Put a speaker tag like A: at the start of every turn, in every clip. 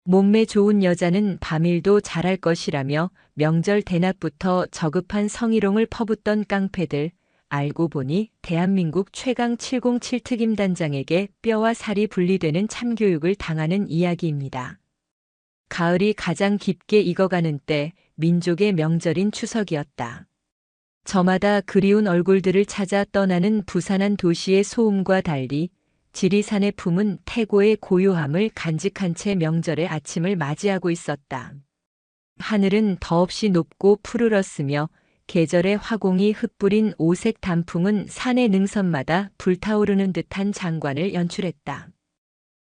A: 몸매 좋은 여자는 밤일도 잘할 것이라며 명절 대낮부터 저급한 성희롱을 퍼붓던 깡패들, 알고 보니 대한민국 최강 707 특임단장에게 뼈와 살이 분리되는 참교육을 당하는 이야기입니다. 가을이 가장 깊게 익어가는 때 민족의 명절인 추석이었다. 저마다 그리운 얼굴들을 찾아 떠나는 부산한 도시의 소음과 달리 지리산의 품은 태고의 고요함을 간직한 채 명절의 아침을 맞이하고 있었다. 하늘은 더없이 높고 푸르렀으며 계절의 화공이 흩뿌린 오색 단풍은 산의 능선마다 불타오르는 듯한 장관을 연출했다.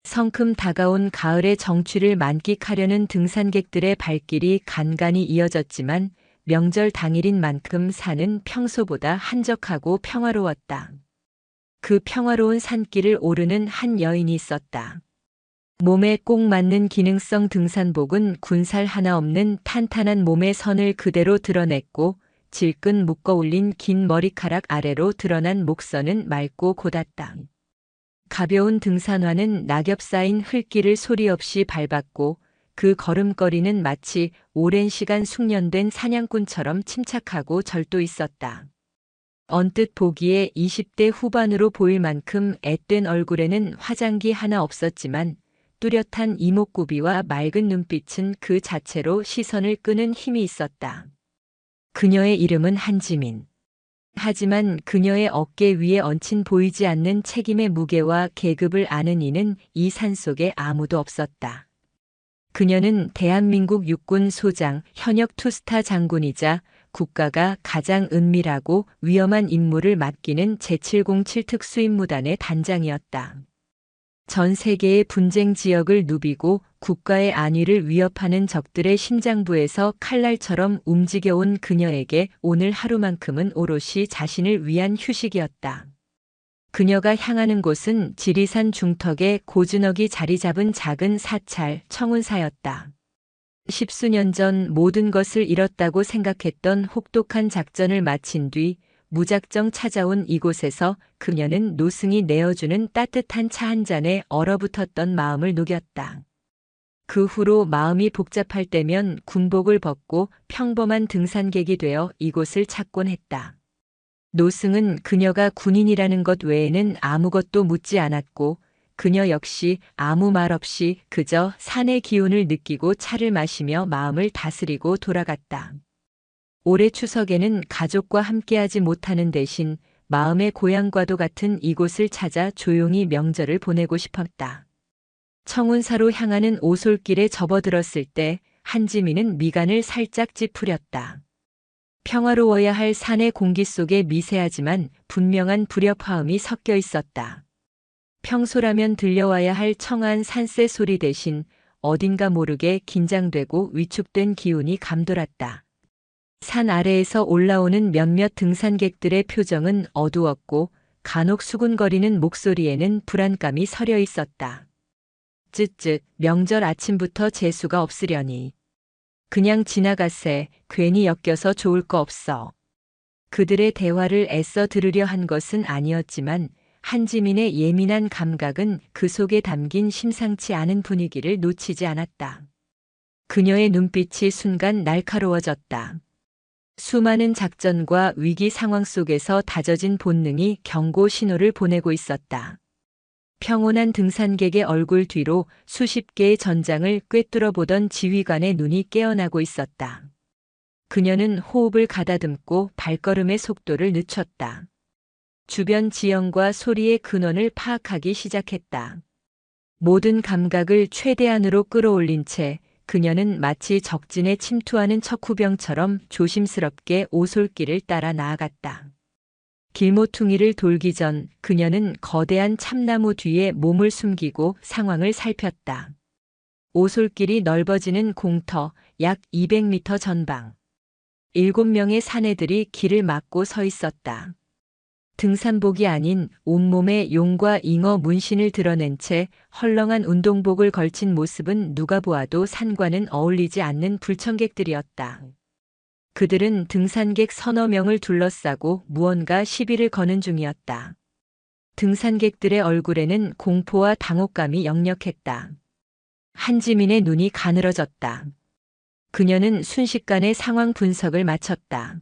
A: 성큼 다가온 가을의 정취를 만끽하려는 등산객들의 발길이 간간히 이어졌지만 명절 당일인 만큼 산은 평소보다 한적하고 평화로웠다. 그 평화로운 산길을 오르는 한 여인이 있었다. 몸에 꼭 맞는 기능성 등산복은 군살 하나 없는 탄탄한 몸의 선을 그대로 드러냈고 질끈 묶어 올린 긴 머리카락 아래로 드러난 목선은 맑고 곧았다. 가벼운 등산화는 낙엽 쌓인 흙길을 소리 없이 밟았고 그 걸음걸이는 마치 오랜 시간 숙련된 사냥꾼처럼 침착하고 절도 있었다. 언뜻 보기에 20대 후반으로 보일 만큼 앳된 얼굴에는 화장기 하나 없었지만 뚜렷한 이목구비와 맑은 눈빛은 그 자체로 시선을 끄는 힘이 있었다. 그녀의 이름은 한지민. 하지만 그녀의 어깨 위에 얹힌 보이지 않는 책임의 무게와 계급을 아는 이는 이 산속에 아무도 없었다. 그녀는 대한민국 육군 소장 현역 투스타 장군이자 국가가 가장 은밀하고 위험한 임무를 맡기는 제707 특수임무단의 단장이었다. 전 세계의 분쟁 지역을 누비고 국가의 안위를 위협하는 적들의 심장부에서 칼날처럼 움직여온 그녀에게 오늘 하루만큼은 오롯이 자신을 위한 휴식이었다. 그녀가 향하는 곳은 지리산 중턱에 고즈넉이 자리 잡은 작은 사찰 청운사였다. 십수년 전 모든 것을 잃었다고 생각했던 혹독한 작전을 마친 뒤 무작정 찾아온 이곳에서 그녀는 노승이 내어주는 따뜻한 차 한 잔에 얼어붙었던 마음을 녹였다. 그 후로 마음이 복잡할 때면 군복을 벗고 평범한 등산객이 되어 이곳을 찾곤 했다. 노승은 그녀가 군인이라는 것 외에는 아무것도 묻지 않았고 그녀 역시 아무 말 없이 그저 산의 기운을 느끼고 차를 마시며 마음을 다스리고 돌아갔다. 올해 추석에는 가족과 함께하지 못하는 대신 마음의 고향과도 같은 이곳을 찾아 조용히 명절을 보내고 싶었다. 청운사로 향하는 오솔길에 접어들었을 때 한지민은 미간을 살짝 찌푸렸다. 평화로워야 할 산의 공기 속에 미세하지만 분명한 불협화음이 섞여 있었다. 평소라면 들려와야 할 청아한 산새 소리 대신 어딘가 모르게 긴장되고 위축된 기운이 감돌았다. 산 아래에서 올라오는 몇몇 등산객들의 표정은 어두웠고 간혹 수군거리는 목소리에는 불안감이 서려 있었다. 쯧쯧, 명절 아침부터 재수가 없으려니. 그냥 지나가세, 괜히 엮여서 좋을 거 없어. 그들의 대화를 애써 들으려 한 것은 아니었지만 한지민의 예민한 감각은 그 속에 담긴 심상치 않은 분위기를 놓치지 않았다. 그녀의 눈빛이 순간 날카로워졌다. 수많은 작전과 위기 상황 속에서 다져진 본능이 경고 신호를 보내고 있었다. 평온한 등산객의 얼굴 뒤로 수십 개의 전장을 꿰뚫어 보던 지휘관의 눈이 깨어나고 있었다. 그녀는 호흡을 가다듬고 발걸음의 속도를 늦췄다. 주변 지형과 소리의 근원을 파악하기 시작했다. 모든 감각을 최대한으로 끌어올린 채 그녀는 마치 적진에 침투하는 척후병처럼 조심스럽게 오솔길을 따라 나아갔다. 길모퉁이를 돌기 전 그녀는 거대한 참나무 뒤에 몸을 숨기고 상황을 살폈다. 오솔길이 넓어지는 공터 약 200m 전방. 7명의 사내들이 길을 막고 서 있었다. 등산복이 아닌 온몸에 용과 잉어 문신을 드러낸 채 헐렁한 운동복을 걸친 모습은 누가 보아도 산과는 어울리지 않는 불청객들이었다. 그들은 등산객 서너 명을 둘러싸고 무언가 시비를 거는 중이었다. 등산객들의 얼굴에는 공포와 당혹감이 역력했다.
B: 한지민의 눈이 가늘어졌다. 그녀는 순식간에 상황 분석을 마쳤다.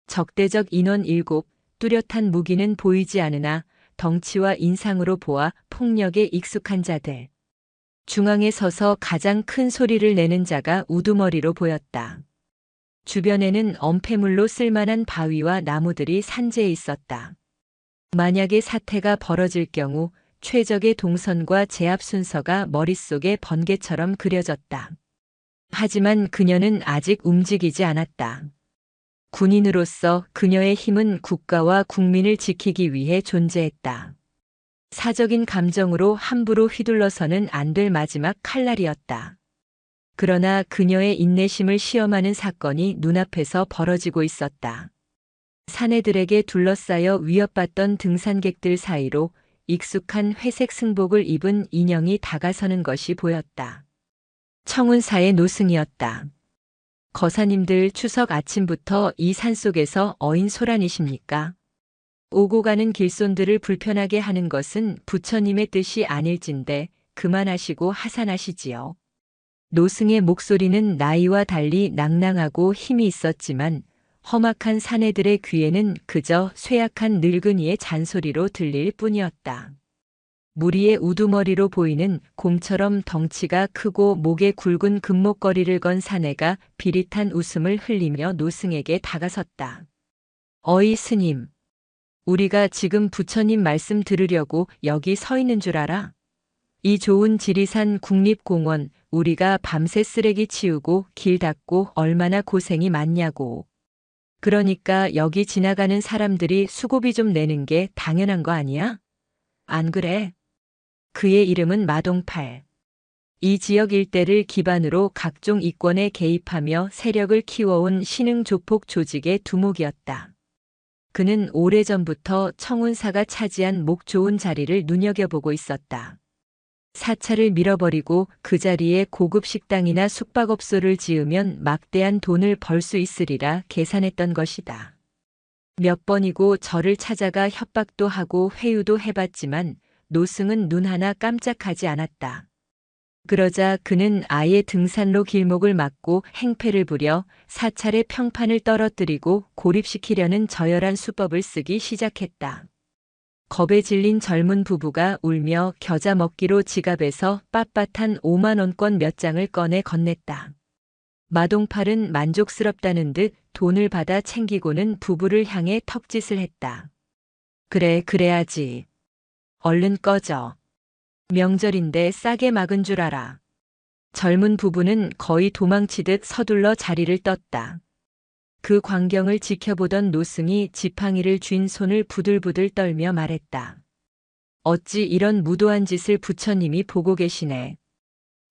B: 적대적 인원 7, 뚜렷한 무기는 보이지 않으나 덩치와 인상으로 보아 폭력에 익숙한 자들. 중앙에 서서 가장 큰 소리를 내는 자가 우두머리로 보였다. 주변에는 엄폐물로 쓸만한 바위와 나무들이 산재해 있었다. 만약에 사태가 벌어질 경우 최적의 동선과 제압 순서가 머릿속에 번개처럼 그려졌다. 하지만 그녀는 아직 움직이지 않았다. 군인으로서 그녀의 힘은 국가와 국민을 지키기 위해 존재했다. 사적인 감정으로 함부로 휘둘러서는 안 될 마지막 칼날이었다. 그러나 그녀의 인내심을 시험하는 사건이 눈앞에서 벌어지고 있었다. 사내들에게 둘러싸여 위협받던 등산객들 사이로 익숙한 회색 승복을 입은 인형이 다가서는 것이 보였다. 청운사의 노승이었다. 거사님들 추석 아침부터 이 산속에서 어인 소란이십니까? 오고 가는 길손들을 불편하게 하는 것은 부처님의 뜻이 아닐진데 그만하시고 하산하시지요. 노승의 목소리는 나이와 달리 낭낭하고 힘이 있었지만 험악한 사내들의 귀에는 그저 쇠약한 늙은이의 잔소리로 들릴 뿐이었다. 무리의 우두머리로 보이는 곰처럼 덩치가 크고 목에 굵은 금목걸이를 건 사내가 비릿한 웃음을 흘리며 노승에게 다가섰다. 어이 스님, 우리가 지금 부처님 말씀 들으려고 여기 서 있는 줄 알아? 이 좋은 지리산 국립공원 우리가 밤새 쓰레기 치우고 길 닦고 얼마나 고생이 많냐고. 그러니까 여기 지나가는 사람들이 수고비 좀 내는 게 당연한 거 아니야? 안 그래? 그의 이름은 마동팔. 이 지역 일대를 기반으로 각종 이권에 개입하며 세력을 키워온 신흥조폭 조직의 두목이었다. 그는 오래전부터 청운사가 차지한 목 좋은 자리를 눈여겨보고 있었다. 사찰을 밀어버리고 그 자리에 고급 식당이나 숙박업소를 지으면 막대한 돈을 벌 수 있으리라 계산했던 것이다. 몇 번이고 저를 찾아가 협박도 하고 회유도 해봤지만 노승은 눈 하나 깜짝하지 않았다. 그러자 그는 아예 등산로 길목을 막고 행패를 부려 사찰의 평판을 떨어뜨리고 고립시키려는 저열한 수법을 쓰기 시작했다. 겁에 질린 젊은 부부가 울며 겨자 먹기로 지갑에서 빳빳한 5만 원권 몇 장을 꺼내 건넸다. 마동팔은 만족스럽다는 듯 돈을 받아 챙기고는 부부를 향해 턱짓을 했다. 그래, 그래야지. 얼른 꺼져. 명절인데 싸게 막은 줄 알아. 젊은 부부는 거의 도망치듯 서둘러 자리를 떴다. 그 광경을 지켜보던 노승이 지팡이를 쥔 손을 부들부들 떨며 말했다. 어찌 이런 무도한 짓을 부처님이 보고 계시네.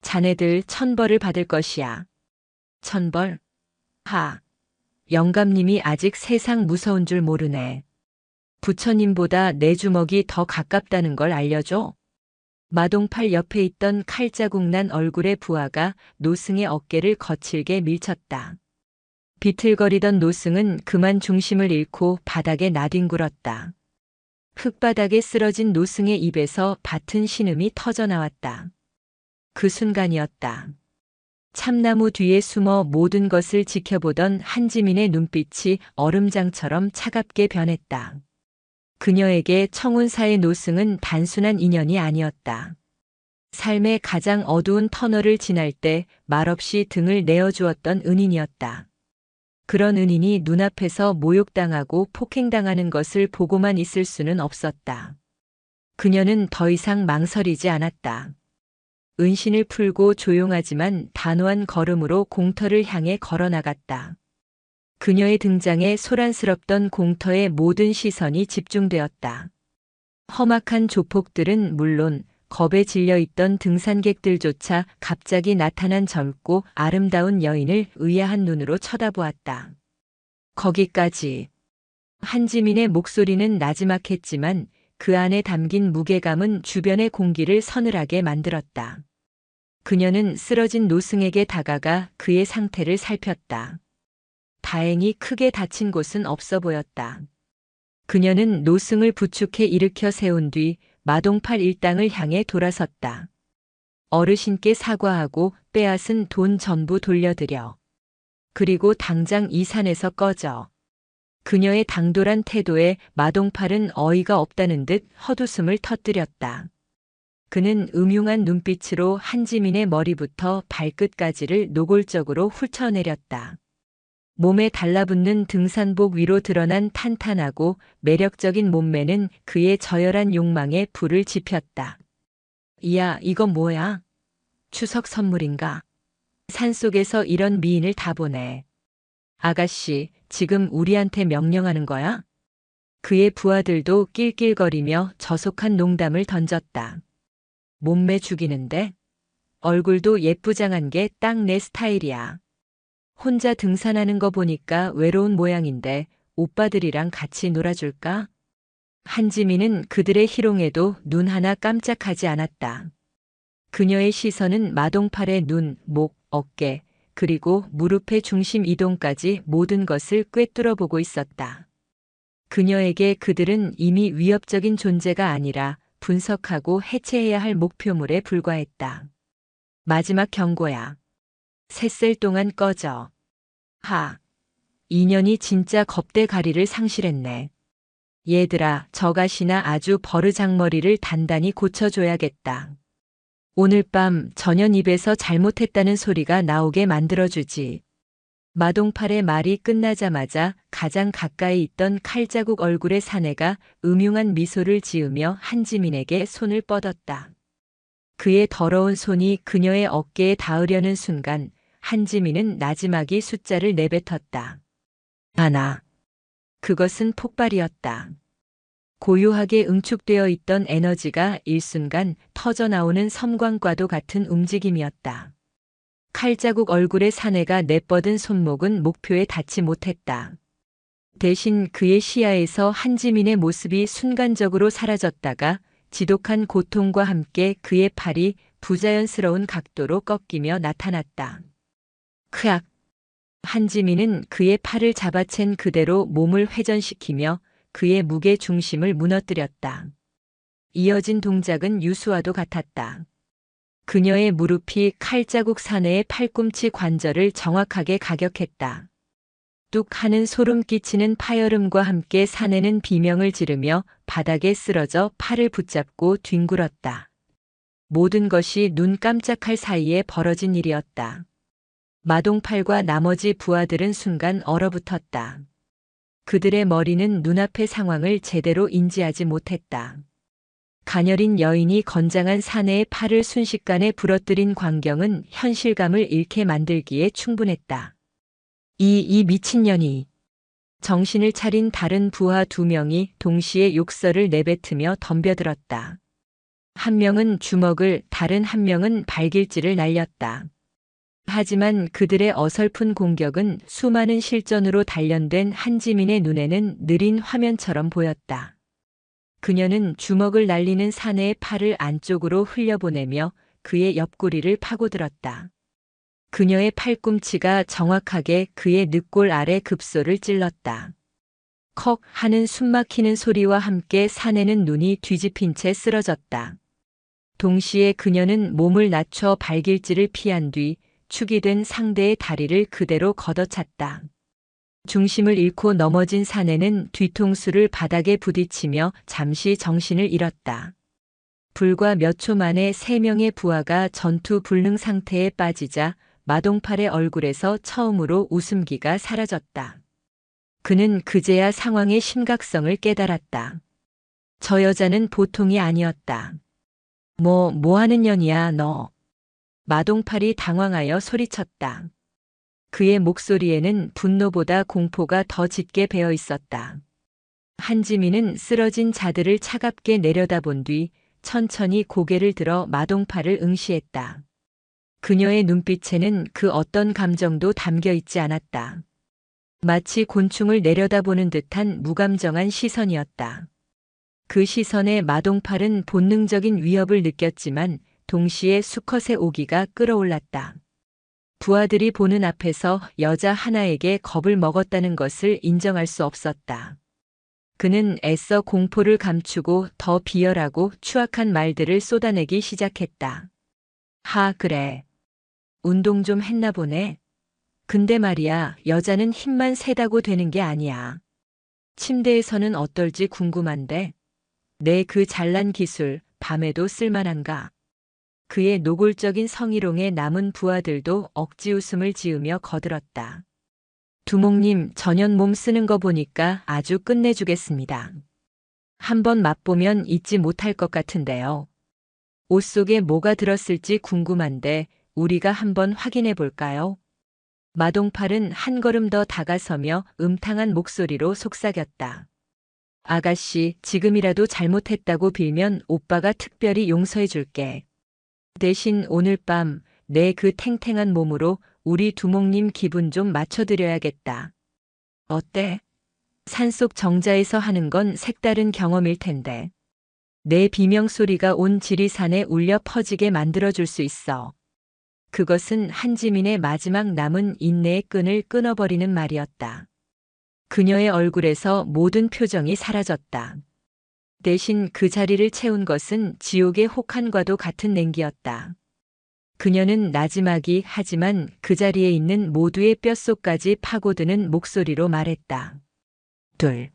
B: 자네들 천벌을 받을 것이야. 천벌? 하. 영감님이 아직 세상 무서운 줄 모르네. 부처님보다 내 주먹이 더 가깝다는 걸 알려줘. 마동팔 옆에 있던 칼자국 난 얼굴의 부하가 노승의 어깨를 거칠게 밀쳤다. 비틀거리던 노승은 그만 중심을 잃고 바닥에 나뒹굴었다. 흙바닥에 쓰러진 노승의 입에서 밭은 신음이 터져나왔다. 그 순간이었다. 참나무 뒤에 숨어 모든 것을 지켜보던 한지민의 눈빛이 얼음장처럼 차갑게 변했다. 그녀에게 청운사의 노승은 단순한 인연이 아니었다. 삶의 가장 어두운 터널을 지날 때 말없이 등을 내어주었던 은인이었다. 그런 은인이 눈앞에서 모욕당하고 폭행당하는 것을 보고만 있을 수는 없었다. 그녀는 더 이상 망설이지 않았다. 은신을 풀고 조용하지만 단호한 걸음으로 공터를 향해 걸어나갔다. 그녀의 등장에 소란스럽던 공터의 모든 시선이 집중되었다. 험악한 조폭들은 물론 겁에 질려있던 등산객들조차 갑자기 나타난 젊고 아름다운 여인을 의아한 눈으로 쳐다보았다. 거기까지. 한지민의 목소리는 나지막했지만 그 안에 담긴 무게감은 주변의 공기를 서늘하게 만들었다. 그녀는 쓰러진 노승에게 다가가 그의 상태를 살폈다. 다행히 크게 다친 곳은 없어 보였다. 그녀는 노승을 부축해 일으켜 세운 뒤 마동팔 일당을 향해 돌아섰다. 어르신께 사과하고 빼앗은 돈 전부 돌려드려. 그리고 당장 이 산에서 꺼져. 그녀의 당돌한 태도에 마동팔은 어이가 없다는 듯 헛웃음을 터뜨렸다. 그는 음흉한 눈빛으로 한지민의 머리부터 발끝까지를 노골적으로 훑어내렸다. 몸에 달라붙는 등산복 위로 드러난 탄탄하고 매력적인 몸매는 그의 저열한 욕망에 불을 지폈다. 이야, 이건 뭐야? 추석 선물인가? 산속에서 이런 미인을 다 보네. 아가씨, 지금 우리한테 명령하는 거야? 그의 부하들도 낄낄거리며 저속한 농담을 던졌다. 몸매 죽이는데? 얼굴도 예쁘장한 게 딱 내 스타일이야. 혼자 등산하는 거 보니까 외로운 모양인데 오빠들이랑 같이 놀아줄까? 한지민은 그들의 희롱에도 눈 하나 깜짝하지 않았다. 그녀의 시선은 마동팔의 눈, 목, 어깨, 그리고 무릎의 중심 이동까지 모든 것을 꿰뚫어 보고 있었다. 그녀에게 그들은 이미 위협적인 존재가 아니라 분석하고 해체해야 할 목표물에 불과했다. 마지막 경고야. 셋셀 동안 꺼져. 하. 인연이 진짜 겁대가리를 상실했네. 얘들아, 저가시나 아주 버르장머리를 단단히 고쳐줘야겠다. 오늘 밤 전현 입에서 잘못했다는 소리가 나오게 만들어주지. 마동팔의 말이 끝나자마자 가장 가까이 있던 칼자국 얼굴의 사내가 음흉한 미소를 지으며 한지민에게 손을 뻗었다. 그의 더러운 손이 그녀의 어깨에 닿으려는 순간 한지민은 나지막이 숫자를 내뱉었다. 하나. 그것은 폭발이었다. 고요하게 응축되어 있던 에너지가 일순간 터져나오는 섬광과도 같은 움직임이었다. 칼자국 얼굴의 사내가 내뻗은 손목은 목표에 닿지 못했다. 대신 그의 시야에서 한지민의 모습이 순간적으로 사라졌다가 지독한 고통과 함께 그의 팔이 부자연스러운 각도로 꺾이며 나타났다. 크악! 한지민은 그의 팔을 잡아챈 그대로 몸을 회전시키며 그의 무게 중심을 무너뜨렸다. 이어진 동작은 유수와도 같았다. 그녀의 무릎이 칼자국 사내의 팔꿈치 관절을 정확하게 가격했다. 뚝 하는 소름 끼치는 파열음과 함께 사내는 비명을 지르며 바닥에 쓰러져 팔을 붙잡고 뒹굴었다. 모든 것이 눈 깜짝할 사이에 벌어진 일이었다. 마동팔과 나머지 부하들은 순간 얼어붙었다. 그들의 머리는 눈앞의 상황을 제대로 인지하지 못했다. 가녀린 여인이 건장한 사내의 팔을 순식간에 부러뜨린 광경은 현실감을 잃게 만들기에 충분했다. 이 미친년이. 정신을 차린 다른 부하 2명이 동시에 욕설을 내뱉으며 덤벼들었다. 한 명은 주먹을, 다른 한 명은 발길질을 날렸다. 하지만 그들의 어설픈 공격은 수많은 실전으로 단련된 한지민의 눈에는 느린 화면처럼 보였다. 그녀는 주먹을 날리는 사내의 팔을 안쪽으로 흘려보내며 그의 옆구리를 파고들었다. 그녀의 팔꿈치가 정확하게 그의 늑골 아래 급소를 찔렀다. 컥 하는 숨막히는 소리와 함께 사내는 눈이 뒤집힌 채 쓰러졌다. 동시에 그녀는 몸을 낮춰 발길질을 피한 뒤 축이 된 상대의 다리를 그대로 걷어찼다. 중심을 잃고 넘어진 사내는 뒤통수를 바닥에 부딪히며 잠시 정신을 잃었다. 불과 몇 초 만에 3명의 부하가 전투 불능 상태에 빠지자 마동팔의 얼굴에서 처음으로 웃음기가 사라졌다. 그는 그제야 상황의 심각성을 깨달았다. 저 여자는 보통이 아니었다. 뭐 하는 년이야, 너. 마동팔이 당황하여 소리쳤다. 그의 목소리에는 분노보다 공포가 더 짙게 배어 있었다. 한지민은 쓰러진 자들을 차갑게 내려다본 뒤 천천히 고개를 들어 마동팔을 응시했다. 그녀의 눈빛에는 그 어떤 감정도 담겨 있지 않았다. 마치 곤충을 내려다보는 듯한 무감정한 시선이었다. 그 시선에 마동팔은 본능적인 위협을 느꼈지만 동시에 수컷의 오기가 끌어올랐다. 부하들이 보는 앞에서 여자 하나에게 겁을 먹었다는 것을 인정할 수 없었다. 그는 애써 공포를 감추고 더 비열하고 추악한 말들을 쏟아내기 시작했다. 하, 그래. 운동 좀 했나 보네. 근데 말이야, 여자는 힘만 세다고 되는 게 아니야. 침대에서는 어떨지 궁금한데, 내 그 잘난 기술, 밤에도 쓸만한가? 그의 노골적인 성희롱에 남은 부하들도 억지 웃음을 지으며 거들었다. 두목님, 전현 몸 쓰는 거 보니까 아주 끝내주겠습니다. 한번 맛보면 잊지 못할 것 같은데요. 옷 속에 뭐가 들었을지 궁금한데 우리가 한번 확인해 볼까요? 마동팔은 한 걸음 더 다가서며 음탕한 목소리로 속삭였다. 아가씨, 지금이라도 잘못했다고 빌면 오빠가 특별히 용서해 줄게. 대신 오늘 밤 내 그 탱탱한 몸으로 우리 두목님 기분 좀 맞춰드려야겠다. 어때? 산속 정자에서 하는 건 색다른 경험일 텐데. 내 비명소리가 온 지리산에 울려 퍼지게 만들어줄 수 있어. 그것은 한지민의 마지막 남은 인내의 끈을 끊어버리는 말이었다. 그녀의 얼굴에서 모든 표정이 사라졌다. 대신 그 자리를 채운 것은 지옥의 혹한과도 같은 냉기였다. 그녀는 나지막이 하지만 그 자리에 있는 모두의 뼛속까지 파고드는 목소리로 말했다. 둘.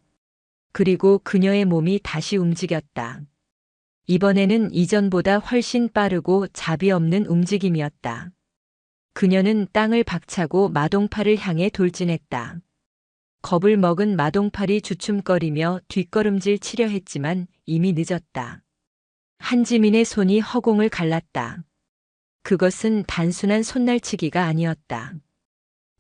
B: 그리고 그녀의 몸이 다시 움직였다. 이번에는 이전보다 훨씬 빠르고 자비 없는 움직임이었다. 그녀는 땅을 박차고 마동팔을 향해 돌진했다. 겁을 먹은 마동팔이 주춤거리며 뒷걸음질 치려 했지만 이미 늦었다. 한지민의 손이 허공을 갈랐다. 그것은 단순한 손날치기가 아니었다.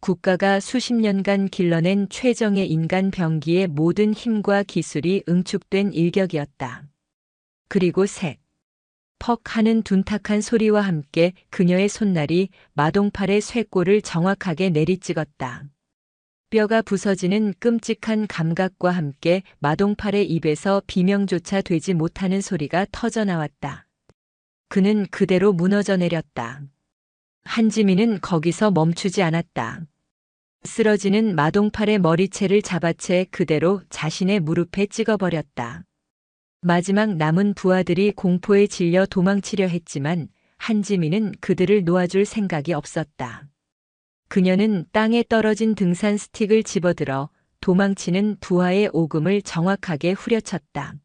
B: 국가가 수십 년간 길러낸 최정의 인간 병기의 모든 힘과 기술이 응축된 일격이었다. 그리고 색, 퍽 하는 둔탁한 소리와 함께 그녀의 손날이 마동팔의 쇄골을 정확하게 내리찍었다. 뼈가 부서지는 끔찍한 감각과 함께 마동팔의 입에서 비명조차 되지 못하는 소리가 터져나왔다. 그는 그대로 무너져 내렸다. 한지민은 거기서 멈추지 않았다. 쓰러지는 마동팔의 머리채를 잡아채 그대로 자신의 무릎에 찍어버렸다. 마지막 남은 부하들이 공포에 질려 도망치려 했지만 한지민은 그들을 놓아줄 생각이 없었다. 그녀는 땅에 떨어진 등산 스틱을 집어들어 도망치는 부하의 오금을 정확하게 후려쳤다.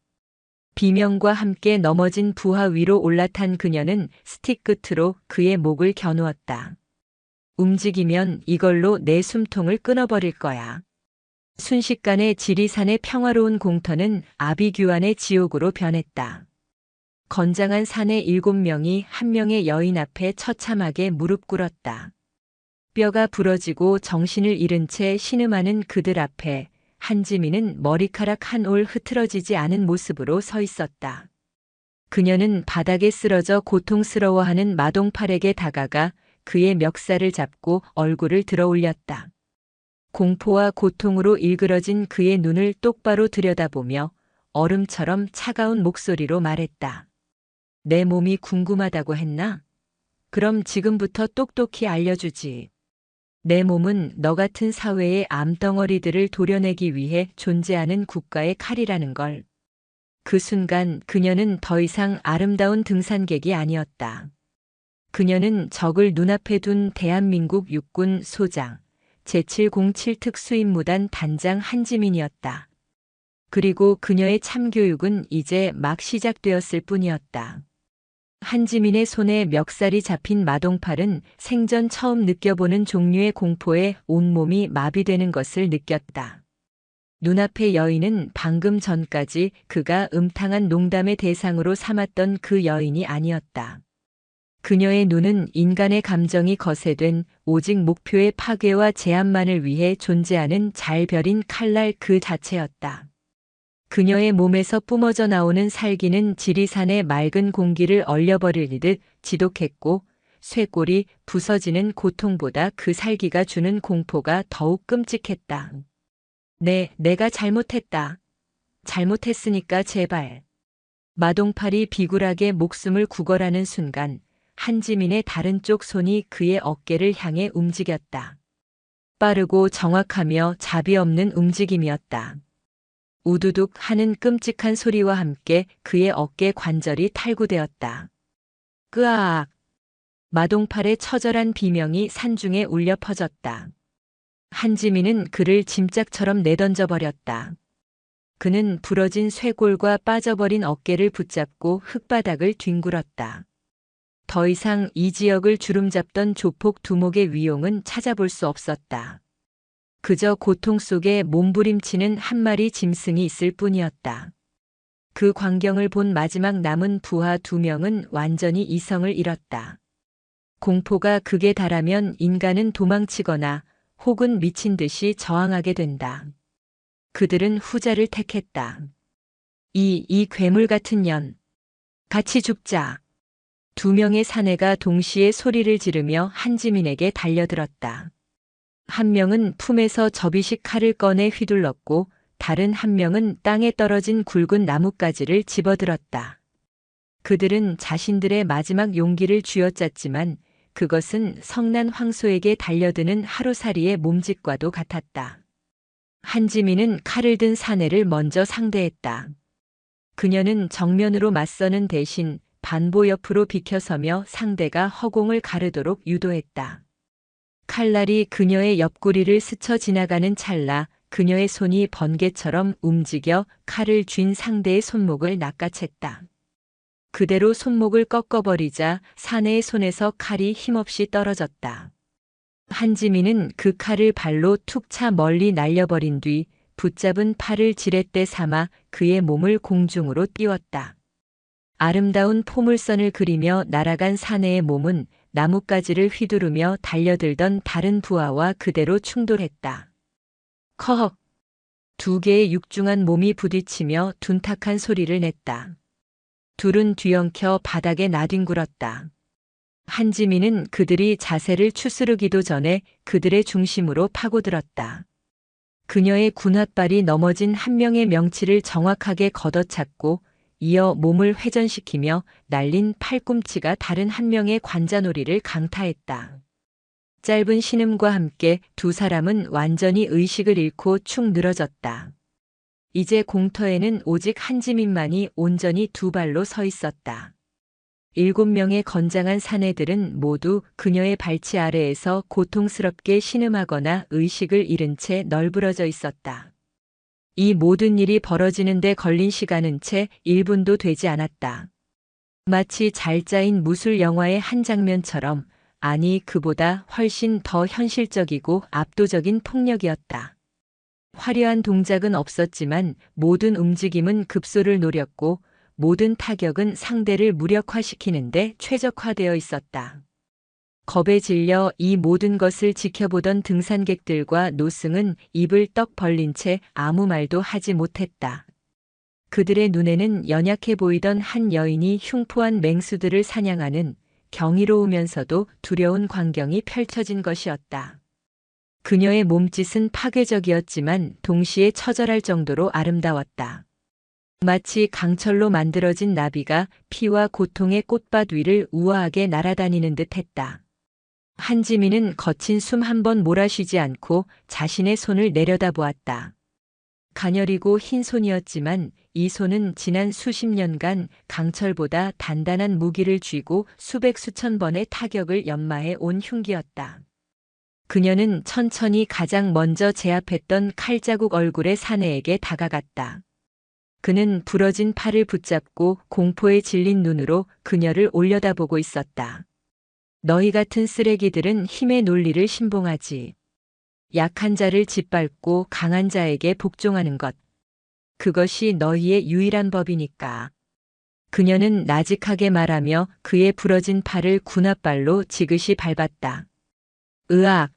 B: 비명과 함께 넘어진 부하 위로 올라탄 그녀는 스틱 끝으로 그의 목을 겨누었다. 움직이면 이걸로 내 숨통을 끊어버릴 거야. 순식간에 지리산의 평화로운 공터는 아비규환의 지옥으로 변했다. 건장한 사내 7명이 한 명의 여인 앞에 처참하게 무릎 꿇었다. 뼈가 부러지고 정신을 잃은 채 신음하는 그들 앞에 한지민은 머리카락 한 올 흐트러지지 않은 모습으로 서 있었다. 그녀는 바닥에 쓰러져 고통스러워하는 마동팔에게 다가가 그의 멱살을 잡고 얼굴을 들어 올렸다. 공포와 고통으로 일그러진 그의 눈을 똑바로 들여다보며 얼음처럼 차가운 목소리로 말했다. 내 몸이 궁금하다고 했나? 그럼 지금부터 똑똑히 알려주지. 내 몸은 너 같은 사회의 암덩어리들을 도려내기 위해 존재하는 국가의 칼이라는 걸. 그 순간 그녀는 더 이상 아름다운 등산객이 아니었다. 그녀는 적을 눈앞에 둔 대한민국 육군 소장, 제707 특수임무단 단장 한지민이었다. 그리고 그녀의 참교육은 이제 막 시작되었을 뿐이었다. 한지민의 손에 멱살이 잡힌 마동팔은 생전 처음 느껴보는 종류의 공포에 온몸이 마비되는 것을 느꼈다. 눈앞의 여인은 방금 전까지 그가 음탕한 농담의 대상으로 삼았던 그 여인이 아니었다. 그녀의 눈은 인간의 감정이 거세된 오직 목표의 파괴와 제압만을 위해 존재하는 잘 벼린 칼날 그 자체였다. 그녀의 몸에서 뿜어져 나오는 살기는 지리산의 맑은 공기를 얼려버리듯 지독했고 쇄골이 부서지는 고통보다 그 살기가 주는 공포가 더욱 끔찍했다. 내가 잘못했다. 잘못했으니까 제발. 마동팔이 비굴하게 목숨을 구걸하는 순간 한지민의 다른 쪽 손이 그의 어깨를 향해 움직였다. 빠르고 정확하며 자비 없는 움직임이었다. 우두둑 하는 끔찍한 소리와 함께 그의 어깨 관절이 탈구되었다. 끄아악! 마동팔의 처절한 비명이 산중에 울려 퍼졌다. 한지민은 그를 짐짝처럼 내던져 버렸다. 그는 부러진 쇄골과 빠져버린 어깨를 붙잡고 흙바닥을 뒹굴었다. 더 이상 이 지역을 주름잡던 조폭 두목의 위용은 찾아볼 수 없었다. 그저 고통 속에 몸부림치는 한 마리 짐승이 있을 뿐이었다. 그 광경을 본 마지막 남은 부하 2명은 완전히 이성을 잃었다. 공포가 극에 달하면 인간은 도망치거나 혹은 미친 듯이 저항하게 된다. 그들은 후자를 택했다. 이 괴물 같은 년. 같이 죽자. 2명의 사내가 동시에 소리를 지르며 한지민에게 달려들었다. 한 명은 품에서 접이식 칼을 꺼내 휘둘렀고 다른 한 명은 땅에 떨어진 굵은 나뭇가지를 집어들었다. 그들은 자신들의 마지막 용기를 쥐어짰지만 그것은 성난 황소에게 달려드는 하루살이의 몸짓과도 같았다. 한지민은 칼을 든 사내를 먼저 상대했다. 그녀는 정면으로 맞서는 대신 반보 옆으로 비켜서며 상대가 허공을 가르도록 유도했다. 칼날이 그녀의 옆구리를 스쳐 지나가는 찰나 그녀의 손이 번개처럼 움직여 칼을 쥔 상대의 손목을 낚아챘다. 그대로 손목을 꺾어버리자 사내의 손에서 칼이 힘없이 떨어졌다. 한지민은 그 칼을 발로 툭 차 멀리 날려버린 뒤 붙잡은 팔을 지렛대 삼아 그의 몸을 공중으로 띄웠다. 아름다운 포물선을 그리며 날아간 사내의 몸은 나뭇가지를 휘두르며 달려들던 다른 부하와 그대로 충돌했다. 커헉! 2개의 육중한 몸이 부딪히며 둔탁한 소리를 냈다. 둘은 뒤엉켜 바닥에 나뒹굴었다. 한지민은 그들이 자세를 추스르기도 전에 그들의 중심으로 파고들었다. 그녀의 군홧발이 넘어진 한 명의 명치를 정확하게 걷어찼고 이어 몸을 회전시키며 날린 팔꿈치가 다른 한 명의 관자놀이를 강타했다. 짧은 신음과 함께 2 사람은 완전히 의식을 잃고 축 늘어졌다. 이제 공터에는 오직 한지민만이 온전히 2 발로 서 있었다. 7명의 건장한 사내들은 모두 그녀의 발치 아래에서 고통스럽게 신음하거나 의식을 잃은 채 널브러져 있었다. 이 모든 일이 벌어지는 데 걸린 시간은 채 1분도 되지 않았다. 마치 잘 짜인 무술 영화의 한 장면처럼, 아니 그보다 훨씬 더 현실적이고 압도적인 폭력이었다. 화려한 동작은 없었지만 모든 움직임은 급소를 노렸고 모든 타격은 상대를 무력화시키는데 최적화되어 있었다. 겁에 질려 이 모든 것을 지켜보던 등산객들과 노승은 입을 떡 벌린 채 아무 말도 하지 못했다. 그들의 눈에는 연약해 보이던 한 여인이 흉포한 맹수들을 사냥하는 경이로우면서도 두려운 광경이 펼쳐진 것이었다. 그녀의 몸짓은 파괴적이었지만 동시에 처절할 정도로 아름다웠다. 마치 강철로 만들어진 나비가 피와 고통의 꽃밭 위를 우아하게 날아다니는 듯 했다. 한지민은 거친 숨 한 번 몰아쉬지 않고 자신의 손을 내려다보았다. 가녀리고 흰 손이었지만 이 손은 지난 수십 년간 강철보다 단단한 무기를 쥐고 수백 수천 번의 타격을 연마해 온 흉기였다. 그녀는 천천히 가장 먼저 제압했던 칼자국 얼굴의 사내에게 다가갔다. 그는 부러진 팔을 붙잡고 공포에 질린 눈으로 그녀를 올려다보고 있었다. 너희 같은 쓰레기들은 힘의 논리를 신봉하지. 약한 자를 짓밟고 강한 자에게 복종하는 것. 그것이 너희의 유일한 법이니까. 그녀는 나직하게 말하며 그의 부러진 팔을 군홧발로 지그시 밟았다. 으악!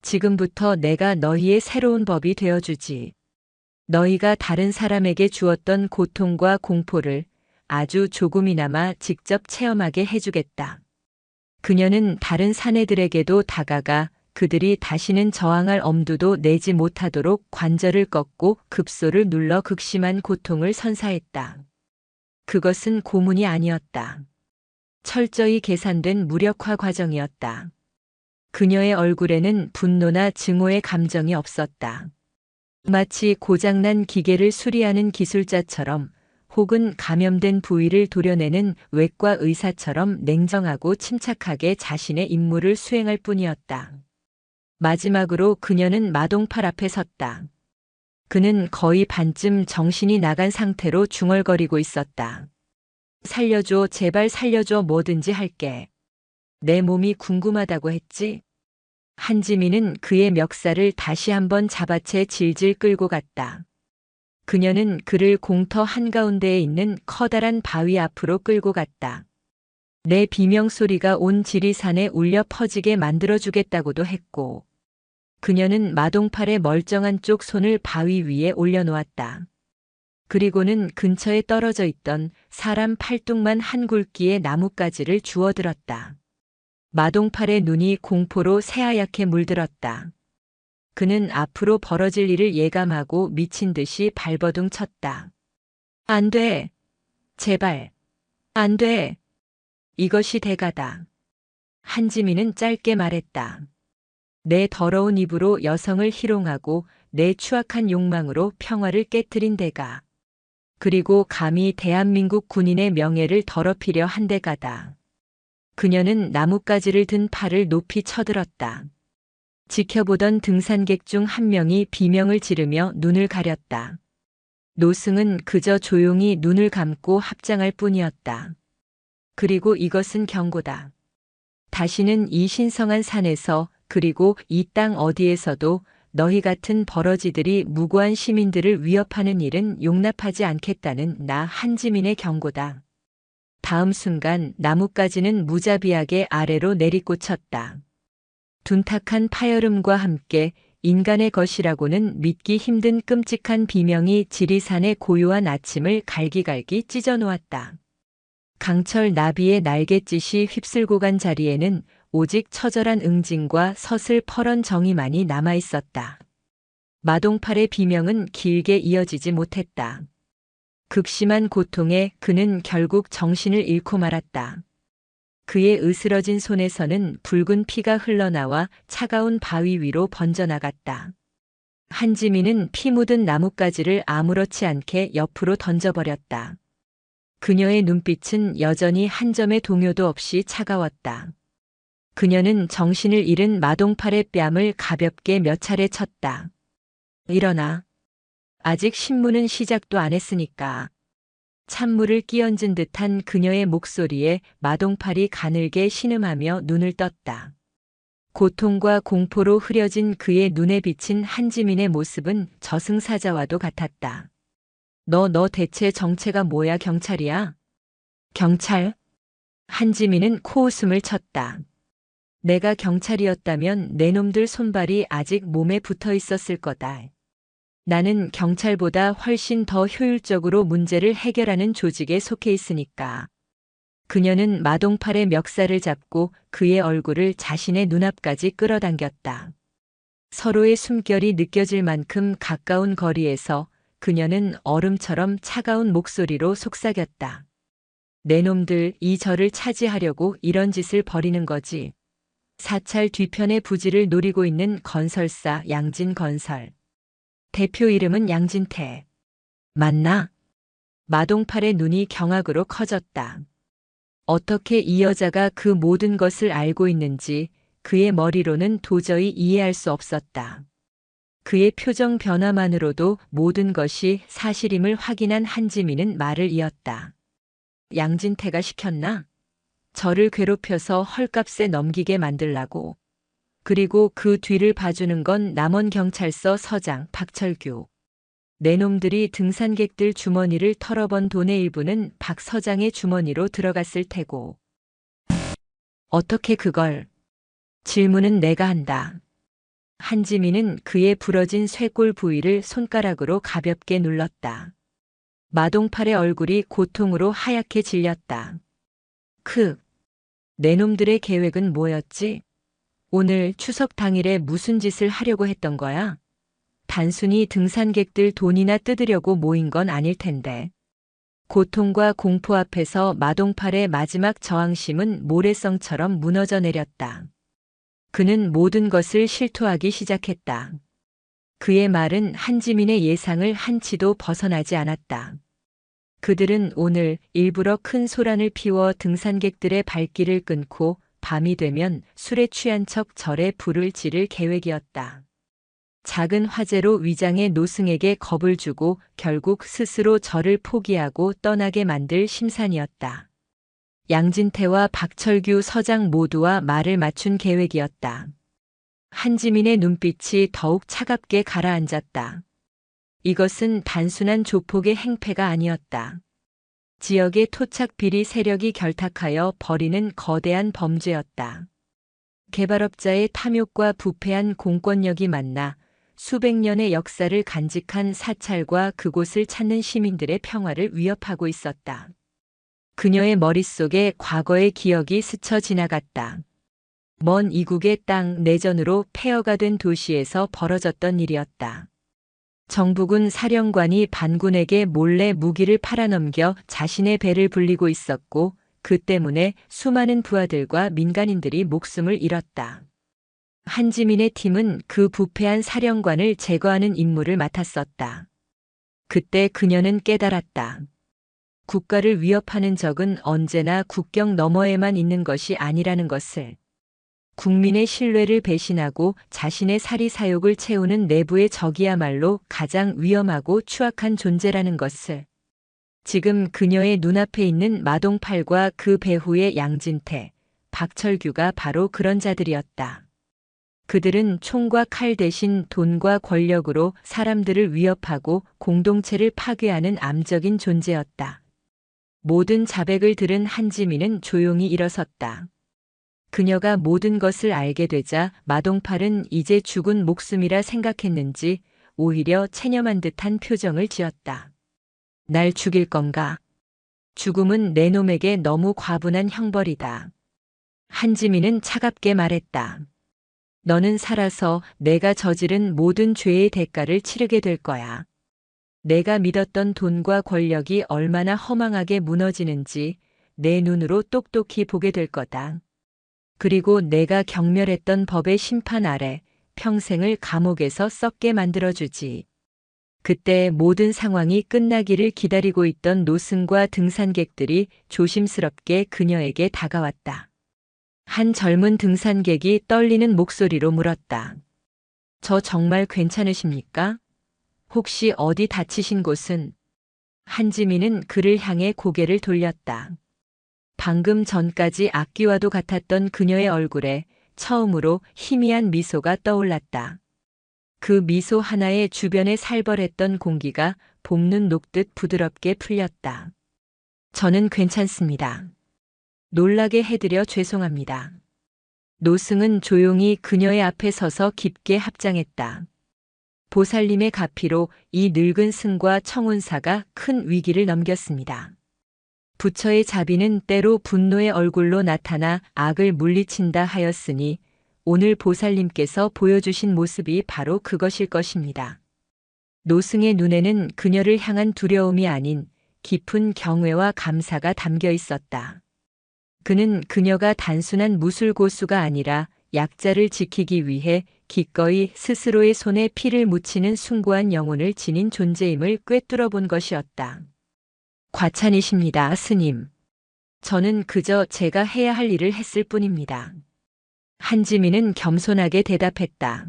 B: 지금부터 내가 너희의 새로운 법이 되어주지. 너희가 다른 사람에게 주었던 고통과 공포를 아주 조금이나마 직접 체험하게 해주겠다. 그녀는 다른 사내들에게도 다가가 그들이 다시는 저항할 엄두도 내지 못하도록 관절을 꺾고 급소를 눌러 극심한 고통을 선사했다. 그것은 고문이 아니었다. 철저히 계산된 무력화 과정이었다. 그녀의 얼굴에는 분노나 증오의 감정이 없었다. 마치 고장난 기계를 수리하는 기술자처럼 혹은 감염된 부위를 도려내는 외과 의사처럼 냉정하고 침착하게 자신의 임무를 수행할 뿐이었다. 마지막으로 그녀는 마동팔 앞에 섰다. 그는 거의 반쯤 정신이 나간 상태로 중얼거리고 있었다. 살려줘, 제발 살려줘, 뭐든지 할게. 내 몸이 궁금하다고 했지? 한지민은 그의 멱살을 다시 한번 잡아채 질질 끌고 갔다. 그녀는 그를 공터 한가운데에 있는 커다란 바위 앞으로 끌고 갔다. 내 비명소리가 온 지리산에 울려 퍼지게 만들어주겠다고도 했고, 그녀는 마동팔의 멀쩡한 쪽 손을 바위 위에 올려놓았다. 그리고는 근처에 떨어져 있던 사람 팔뚝만 한 굵기의 나뭇가지를 주워들었다. 마동팔의 눈이 공포로 새하얗게 물들었다. 그는 앞으로 벌어질 일을 예감하고 미친 듯이 발버둥 쳤다. 안 돼. 제발. 안 돼. 이것이 대가다. 한지민은 짧게 말했다. 내 더러운 입으로 여성을 희롱하고 내 추악한 욕망으로 평화를 깨뜨린 대가. 그리고 감히 대한민국 군인의 명예를 더럽히려 한 대가다. 그녀는 나뭇가지를 든 팔을 높이 쳐들었다. 지켜보던 등산객 중 한 명이 비명을 지르며 눈을 가렸다. 노승은 그저 조용히 눈을 감고 합장할 뿐이었다. 그리고 이것은 경고다. 다시는 이 신성한 산에서 그리고 이 땅 어디에서도 너희 같은 버러지들이 무고한 시민들을 위협하는 일은 용납하지 않겠다는 나 한지민의 경고다. 다음 순간 나뭇가지는 무자비하게 아래로 내리꽂혔다. 둔탁한 파열음과 함께 인간의 것이라고는 믿기 힘든 끔찍한 비명이 지리산의 고요한 아침을 갈기갈기 찢어놓았다. 강철 나비의 날갯짓이 휩쓸고 간 자리에는 오직 처절한 응징과 서슬퍼런 정의만이 남아있었다. 마동팔의 비명은 길게 이어지지 못했다. 극심한 고통에 그는 결국 정신을 잃고 말았다. 그의 으스러진 손에서는 붉은 피가 흘러나와 차가운 바위 위로 번져나갔다. 한지민은 피 묻은 나뭇가지를 아무렇지 않게 옆으로 던져버렸다. 그녀의 눈빛은 여전히 한 점의 동요도 없이 차가웠다. 그녀는 정신을 잃은 마동팔의 뺨을 가볍게 몇 차례 쳤다. 일어나. 아직 신문은 시작도 안 했으니까. 찬물을 끼얹은 듯한 그녀의 목소리에 마동팔이 가늘게 신음하며 눈을 떴다. 고통과 공포로 흐려진 그의 눈에 비친 한지민의 모습은 저승사자와도 같았다. 너 대체 정체가 뭐야, 경찰이야? 경찰? 한지민은 코웃음을 쳤다. 내가 경찰이었다면 내 놈들 손발이 아직 몸에 붙어 있었을 거다. 나는 경찰보다 훨씬 더 효율적으로 문제를 해결하는 조직에 속해 있으니까. 그녀는 마동팔의 멱살을 잡고 그의 얼굴을 자신의 눈앞까지 끌어당겼다. 서로의 숨결이 느껴질 만큼 가까운 거리에서 그녀는 얼음처럼 차가운 목소리로 속삭였다. 내 놈들, 이 저를 차지하려고 이런 짓을 벌이는 거지. 사찰 뒤편의 부지를 노리고 있는 건설사 양진건설. 대표 이름은 양진태. 맞나? 마동팔의 눈이 경악으로 커졌다. 어떻게 이 여자가 그 모든 것을 알고 있는지 그의 머리로는 도저히 이해할 수 없었다. 그의 표정 변화만으로도 모든 것이 사실임을 확인한 한지민은 말을 이었다. 양진태가 시켰나? 저를 괴롭혀서 헐값에 넘기게 만들라고. 그리고 그 뒤를 봐주는 건 남원경찰서 서장 박철규. 내 놈들이 등산객들 주머니를 털어번 돈의 일부는 박 서장의 주머니로 들어갔을 테고. 어떻게 그걸? 질문은 내가 한다. 한지민은 그의 부러진 쇄골 부위를 손가락으로 가볍게 눌렀다. 마동팔의 얼굴이 고통으로 하얗게 질렸다. 내 놈들의 계획은 뭐였지? 오늘 추석 당일에 무슨 짓을 하려고 했던 거야? 단순히 등산객들 돈이나 뜯으려고 모인 건 아닐 텐데. 고통과 공포 앞에서 마동팔의 마지막 저항심은 모래성처럼 무너져 내렸다. 그는 모든 것을 실토하기 시작했다. 그의 말은 한지민의 예상을 한치도 벗어나지 않았다. 그들은 오늘 일부러 큰 소란을 피워 등산객들의 발길을 끊고 밤이 되면 술에 취한 척 절에 불을 지를 계획이었다. 작은 화재로 위장의 노승에게 겁을 주고 결국 스스로 절을 포기하고 떠나게 만들 심산이었다. 양진태와 박철규 서장 모두와 말을 맞춘 계획이었다. 한지민의 눈빛이 더욱 차갑게 가라앉았다. 이것은 단순한 조폭의 행패가 아니었다. 지역의 토착 비리 세력이 결탁하여 벌이는 거대한 범죄였다. 개발업자의 탐욕과 부패한 공권력이 만나 수백 년의 역사를 간직한 사찰과 그곳을 찾는 시민들의 평화를 위협하고 있었다. 그녀의 머릿속에 과거의 기억이 스쳐 지나갔다. 먼 이국의 땅 내전으로 폐허가 된 도시에서 벌어졌던 일이었다. 정부군 사령관이 반군에게 몰래 무기를 팔아넘겨 자신의 배를 불리고 있었고 그 때문에 수많은 부하들과 민간인들이 목숨을 잃었다. 한지민의 팀은 그 부패한 사령관을 제거하는 임무를 맡았었다. 그때 그녀는 깨달았다. 국가를 위협하는 적은 언제나 국경 너머에만 있는 것이 아니라는 것을. 국민의 신뢰를 배신하고 자신의 사리사욕을 채우는 내부의 적이야말로 가장 위험하고 추악한 존재라는 것을. 지금 그녀의 눈앞에 있는 마동팔과 그 배후의 양진태, 박철규가 바로 그런 자들이었다. 그들은 총과 칼 대신 돈과 권력으로 사람들을 위협하고 공동체를 파괴하는 암적인 존재였다. 모든 자백을 들은 한지민은 조용히 일어섰다. 그녀가 모든 것을 알게 되자 마동팔은 이제 죽은 목숨이라 생각했는지 오히려 체념한 듯한 표정을 지었다. 날 죽일 건가? 죽음은 내 놈에게 너무 과분한 형벌이다. 한지민은 차갑게 말했다. 너는 살아서 내가 저지른 모든 죄의 대가를 치르게 될 거야. 내가 믿었던 돈과 권력이 얼마나 허망하게 무너지는지 내 눈으로 똑똑히 보게 될 거다. 그리고 내가 경멸했던 법의 심판 아래 평생을 감옥에서 썩게 만들어주지. 그때 모든 상황이 끝나기를 기다리고 있던 노승과 등산객들이 조심스럽게 그녀에게 다가왔다. 한 젊은 등산객이 떨리는 목소리로 물었다. 저 정말 괜찮으십니까? 혹시 어디 다치신 곳은? 한지민은 그를 향해 고개를 돌렸다. 방금 전까지 악기와도 같았던 그녀의 얼굴에 처음으로 희미한 미소가 떠올랐다. 그 미소 하나에 주변에 살벌했던 공기가 봄눈 녹듯 부드럽게 풀렸다. 저는 괜찮습니다. 놀라게 해드려 죄송합니다. 노승은 조용히 그녀의 앞에 서서 깊게 합장했다. 보살님의 가피로 이 늙은 승과 청운사가 큰 위기를 넘겼습니다. 부처의 자비는 때로 분노의 얼굴로 나타나 악을 물리친다 하였으니 오늘 보살님께서 보여주신 모습이 바로 그것일 것입니다. 노승의 눈에는 그녀를 향한 두려움이 아닌 깊은 경외와 감사가 담겨 있었다. 그는 그녀가 단순한 무술고수가 아니라 약자를 지키기 위해 기꺼이 스스로의 손에 피를 묻히는 숭고한 영혼을 지닌 존재임을 꿰뚫어 본 것이었다. 과찬이십니다, 스님. 저는 그저 제가 해야 할 일을 했을 뿐입니다. 한지민은 겸손하게 대답했다.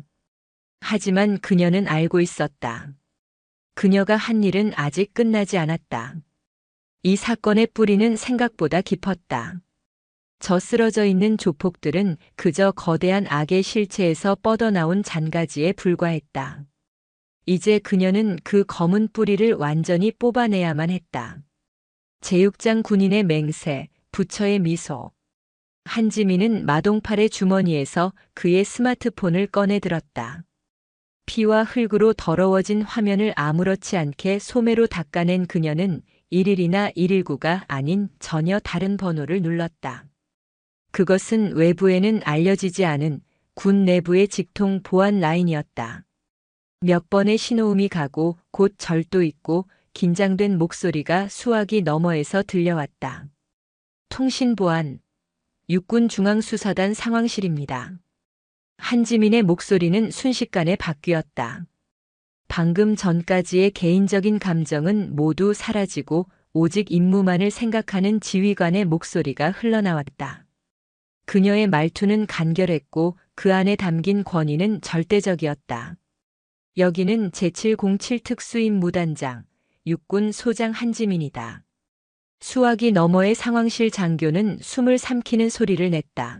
B: 하지만 그녀는 알고 있었다. 그녀가 한 일은 아직 끝나지 않았다. 이 사건의 뿌리는 생각보다 깊었다. 저 쓰러져 있는 조폭들은 그저 거대한 악의 실체에서 뻗어나온 잔가지에 불과했다. 이제 그녀는 그 검은 뿌리를 완전히 뽑아내야만 했다. 제육장 군인의 맹세, 부처의 미소. 한지민은 마동팔의 주머니에서 그의 스마트폰을 꺼내 들었다. 피와 흙으로 더러워진 화면을 아무렇지 않게 소매로 닦아낸 그녀는 112나 119가 아닌 전혀 다른 번호를 눌렀다. 그것은 외부에는 알려지지 않은 군 내부의 직통 보안 라인이었다. 몇 번의 신호음이 가고 곧 절도 있고 긴장된 목소리가 수화기 너머에서 들려왔다. 통신보안, 육군중앙수사단 상황실입니다. 한지민의 목소리는 순식간에 바뀌었다. 방금 전까지의 개인적인 감정은 모두 사라지고 오직 임무만을 생각하는 지휘관의 목소리가 흘러나왔다. 그녀의 말투는 간결했고 그 안에 담긴 권위는 절대적이었다. 여기는 제707 특수임무단장, 육군 소장 한지민이다. 수화기 너머의 상황실 장교는 숨을 삼키는 소리를 냈다.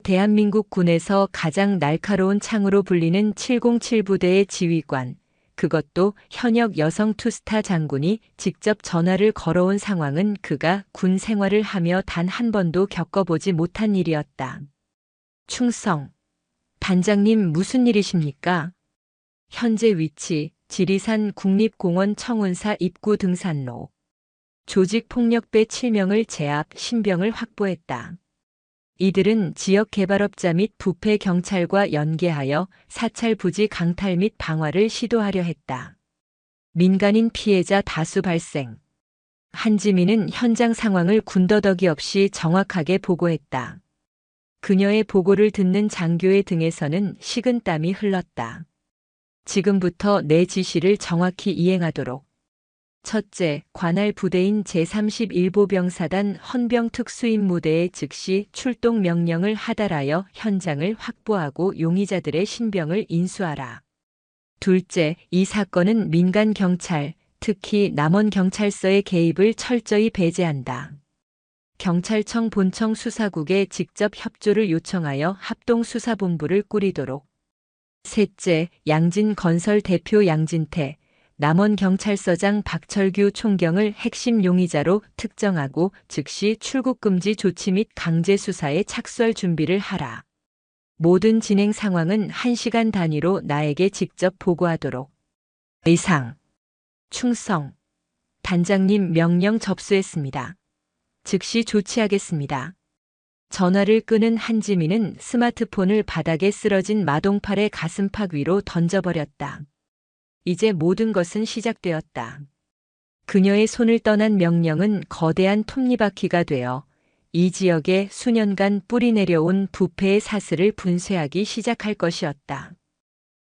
B: 대한민국 군에서 가장 날카로운 창으로 불리는 707 부대의 지휘관, 그것도 현역 여성 투스타 장군이 직접 전화를 걸어온 상황은 그가 군 생활을 하며 단 한 번도 겪어보지 못한 일이었다. 충성. 단장님 무슨 일이십니까? 현재 위치, 지리산 국립공원 청운사 입구 등산로. 조직폭력배 7명을 제압, 신병을 확보했다. 이들은 지역개발업자 및 부패 경찰과 연계하여 사찰 부지 강탈 및 방화를 시도하려 했다. 민간인 피해자 다수 발생. 한지민은 현장 상황을 군더더기 없이 정확하게 보고했다. 그녀의 보고를 듣는 장교의 등에서는 식은땀이 흘렀다. 지금부터 내 지시를 정확히 이행하도록. 첫째, 관할 부대인 제31보병사단 헌병특수임무대에 즉시 출동 명령을 하달하여 현장을 확보하고 용의자들의 신병을 인수하라. 둘째, 이 사건은 민간 경찰, 특히 남원경찰서의 개입을 철저히 배제한다. 경찰청 본청 수사국에 직접 협조를 요청하여 합동수사본부를 꾸리도록. 셋째, 양진건설 대표 양진태, 남원경찰서장 박철규 총경을 핵심 용의자로 특정하고 즉시 출국금지 조치 및 강제수사에 착수할 준비를 하라. 모든 진행 상황은 1시간 단위로 나에게 직접 보고하도록. 이상. 충성. 단장님 명령 접수했습니다. 즉시 조치하겠습니다. 전화를 끄는 한지민은 스마트폰을 바닥에 쓰러진 마동팔의 가슴팍 위로 던져버렸다. 이제 모든 것은 시작되었다. 그녀의 손을 떠난 명령은 거대한 톱니바퀴가 되어 이 지역에 수년간 뿌리 내려온 부패의 사슬을 분쇄하기 시작할 것이었다.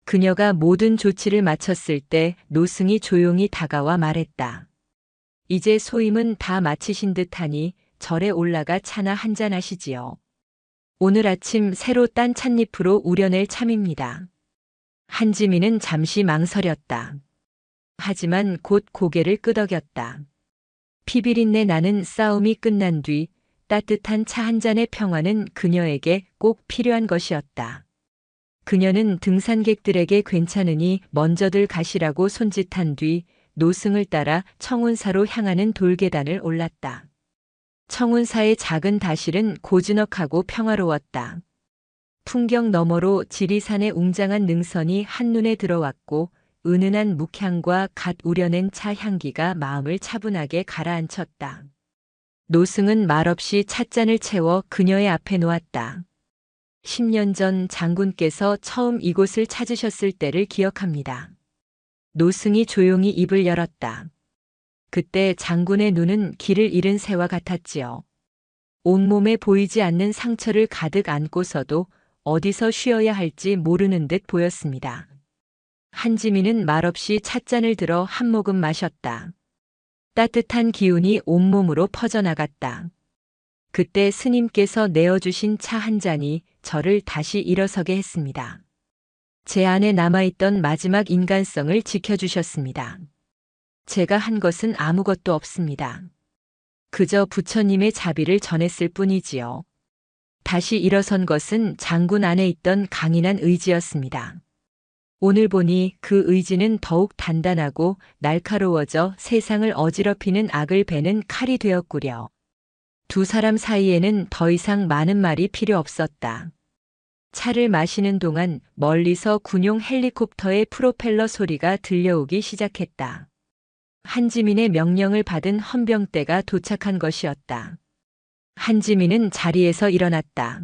B: 그녀가 모든 조치를 마쳤을 때 노승이 조용히 다가와 말했다. 이제 소임은 다 마치신 듯하니 절에 올라가 차나 한잔 하시지요. 오늘 아침 새로 딴 찻잎으로 우려낼 참입니다. 한지민은 잠시 망설였다. 하지만 곧 고개를 끄덕였다. 피비린내 나는 싸움이 끝난 뒤 따뜻한 차 한 잔의 평화는 그녀에게 꼭 필요한 것이었다. 그녀는 등산객들에게 괜찮으니 먼저들 가시라고 손짓한 뒤 노승을 따라 청운사로 향하는 돌계단을 올랐다. 청운사의 작은 다실은 고즈넉하고 평화로웠다. 풍경 너머로 지리산의 웅장한 능선이 한눈에 들어왔고 은은한 묵향과 갓 우려낸 차 향기가 마음을 차분하게 가라앉혔다. 노승은 말없이 찻잔을 채워 그녀의 앞에 놓았다. 10년 전 장군께서 처음 이곳을 찾으셨을 때를 기억합니다. 노승이 조용히 입을 열었다. 그때 장군의 눈은 길을 잃은 새와 같았지요. 온몸에 보이지 않는 상처를 가득 안고서도 어디서 쉬어야 할지 모르는 듯 보였습니다. 한지민은 말없이 찻잔을 들어 한 모금 마셨다. 따뜻한 기운이 온몸으로 퍼져나갔다. 그때 스님께서 내어주신 차 한 잔이 저를 다시 일어서게 했습니다. 제 안에 남아있던 마지막 인간성을 지켜주셨습니다. 제가 한 것은 아무것도 없습니다. 그저 부처님의 자비를 전했을 뿐이지요. 다시 일어선 것은 장군 안에 있던 강인한 의지였습니다. 오늘 보니 그 의지는 더욱 단단하고 날카로워져 세상을 어지럽히는 악을 베는 칼이 되었구려. 두 사람 사이에는 더 이상 많은 말이 필요 없었다. 차를 마시는 동안 멀리서 군용 헬리콥터의 프로펠러 소리가 들려오기 시작했다. 한지민의 명령을 받은 헌병대가 도착한 것이었다. 한지민은 자리에서 일어났다.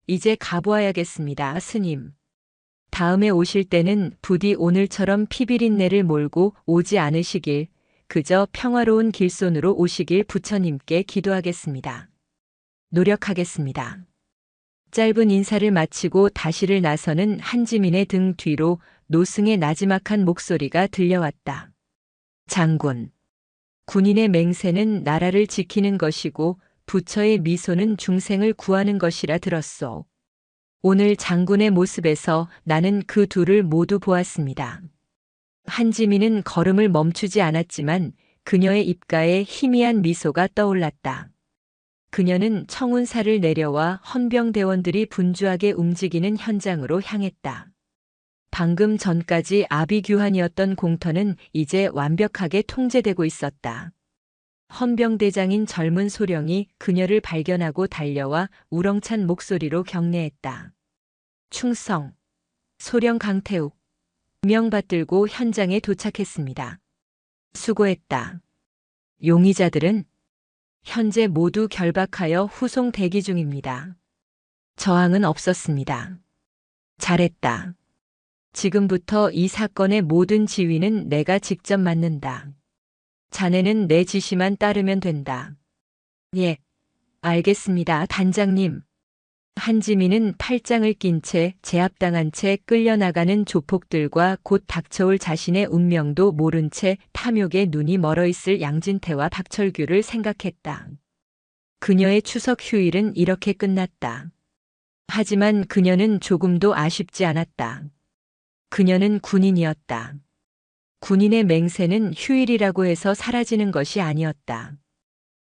B: 이제 가보아야겠습니다, 스님. 다음에 오실 때는 부디 오늘처럼 피비린내를 몰고 오지 않으시길, 그저 평화로운 길손으로 오시길 부처님께 기도하겠습니다. 노력하겠습니다. 짧은 인사를 마치고 다시를 나서는 한지민의 등 뒤로 노승의 나지막한 목소리가 들려왔다. 장군. 군인의 맹세는 나라를 지키는 것이고 부처의 미소는 중생을 구하는 것이라 들었소. 오늘 장군의 모습에서 나는 그 둘을 모두 보았습니다. 한지민은 걸음을 멈추지 않았지만 그녀의 입가에 희미한 미소가 떠올랐다. 그녀는 청운사를 내려와 헌병대원들이 분주하게 움직이는 현장으로 향했다. 방금 전까지 아비규환이었던 공터는 이제 완벽하게 통제되고 있었다. 헌병대장인 젊은 소령이 그녀를 발견하고 달려와 우렁찬 목소리로 경례했다. 충성, 소령 강태욱. 명받들고 현장에 도착했습니다. 수고했다. 용의자들은 현재 모두 결박하여 후송 대기 중입니다. 저항은 없었습니다. 잘했다. 지금부터 이 사건의 모든 지휘는 내가 직접 맡는다. 자네는 내 지시만 따르면 된다. 예, 알겠습니다, 단장님. 한지민은 팔짱을 낀 채 제압당한 채 끌려나가는 조폭들과 곧 닥쳐올 자신의 운명도 모른 채 탐욕에 눈이 멀어있을 양진태와 박철규를 생각했다. 그녀의 추석 휴일은 이렇게 끝났다. 하지만 그녀는 조금도 아쉽지 않았다. 그녀는 군인이었다. 군인의 맹세는 휴일이라고 해서 사라지는 것이 아니었다.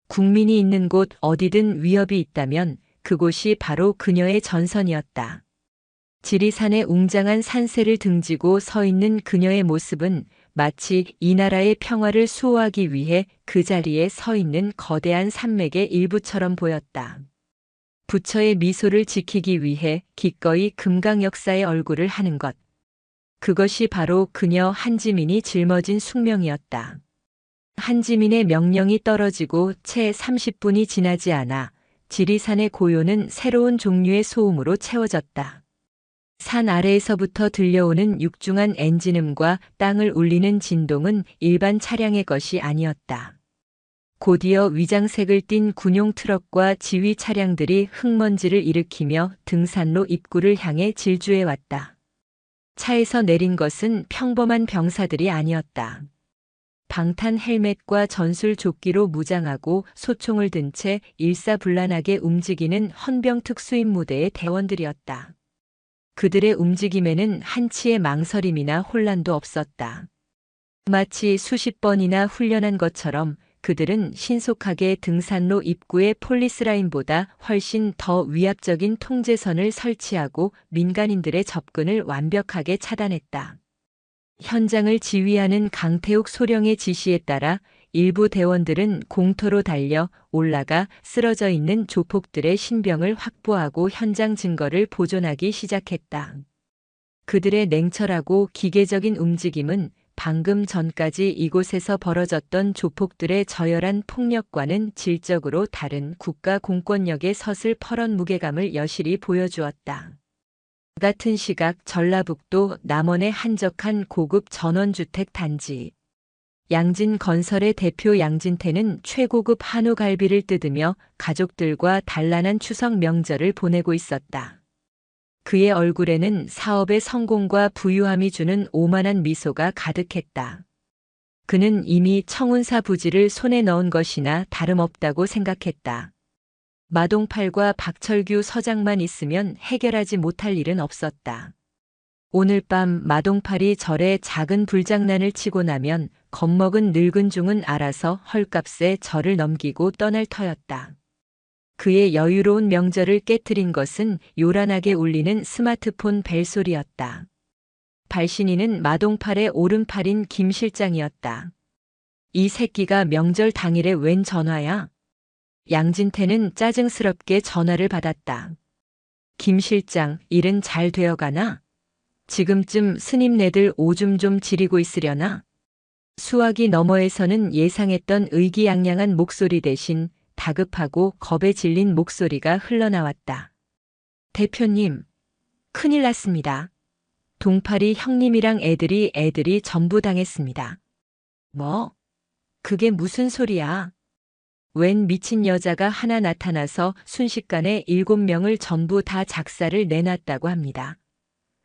B: 국민이 있는 곳 어디든 위협이 있다면 그곳이 바로 그녀의 전선이었다. 지리산의 웅장한 산세를 등지고 서 있는 그녀의 모습은 마치 이 나라의 평화를 수호하기 위해 그 자리에 서 있는 거대한 산맥의 일부처럼 보였다. 부처의 미소를 지키기 위해 기꺼이 금강역사의 얼굴을 하는 것. 그것이 바로 그녀 한지민이 짊어진 숙명이었다. 한지민의 명령이 떨어지고 채 30분이 지나지 않아 지리산의 고요는 새로운 종류의 소음으로 채워졌다. 산 아래에서부터 들려오는 육중한 엔진음과 땅을 울리는 진동은 일반 차량의 것이 아니었다. 곧이어 위장색을 띤 군용 트럭과 지휘 차량들이 흙먼지를 일으키며 등산로 입구를 향해 질주해 왔다. 차에서 내린 것은 평범한 병사들이 아니었다. 방탄 헬멧과 전술 조끼로 무장하고 소총을 든 채 일사불란하게 움직이는 헌병 특수임 무대의 대원들이었다. 그들의 움직임에는 한치의 망설임이나 혼란도 없었다. 마치 수십 번이나 훈련한 것처럼 그들은 신속하게 등산로 입구의 폴리스라인보다 훨씬 더 위압적인 통제선을 설치하고 민간인들의 접근을 완벽하게 차단했다. 현장을 지휘하는 강태욱 소령의 지시에 따라 일부 대원들은 공터로 달려 올라가 쓰러져 있는 조폭들의 신병을 확보하고 현장 증거를 보존하기 시작했다. 그들의 냉철하고 기계적인 움직임은 방금 전까지 이곳에서 벌어졌던 조폭들의 저열한 폭력과는 질적으로 다른 국가 공권력의 서슬퍼런 무게감을 여실히 보여주었다. 같은 시각 전라북도 남원의 한적한 고급 전원주택 단지. 양진건설의 대표 양진태는 최고급 한우갈비를 뜯으며 가족들과 단란한 추석 명절을 보내고 있었다. 그의 얼굴에는 사업의 성공과 부유함이 주는 오만한 미소가 가득했다. 그는 이미 청운사 부지를 손에 넣은 것이나 다름없다고 생각했다. 마동팔과 박철규 서장만 있으면 해결하지 못할 일은 없었다. 오늘 밤 마동팔이 절에 작은 불장난을 치고 나면 겁먹은 늙은 중은 알아서 헐값에 절을 넘기고 떠날 터였다. 그의 여유로운 명절을 깨트린 것은 요란하게 울리는 스마트폰 벨소리였다. 발신인은 마동팔의 오른팔인 김 실장이었다. 이 새끼가 명절 당일에 웬 전화야? 양진태는 짜증스럽게 전화를 받았다. 김 실장, 일은 잘 되어가나? 지금쯤 스님네들 오줌 좀 지리고 있으려나? 수화기 너머에서는 예상했던 의기양양한 목소리 대신 다급하고 겁에 질린 목소리가 흘러나왔다. 대표님, 큰일 났습니다. 동팔이 형님이랑 애들이 전부 당했습니다. 뭐? 그게 무슨 소리야? 웬 미친 여자가 하나 나타나서 순식간에 7명을 전부 다 작사를 내놨다고 합니다.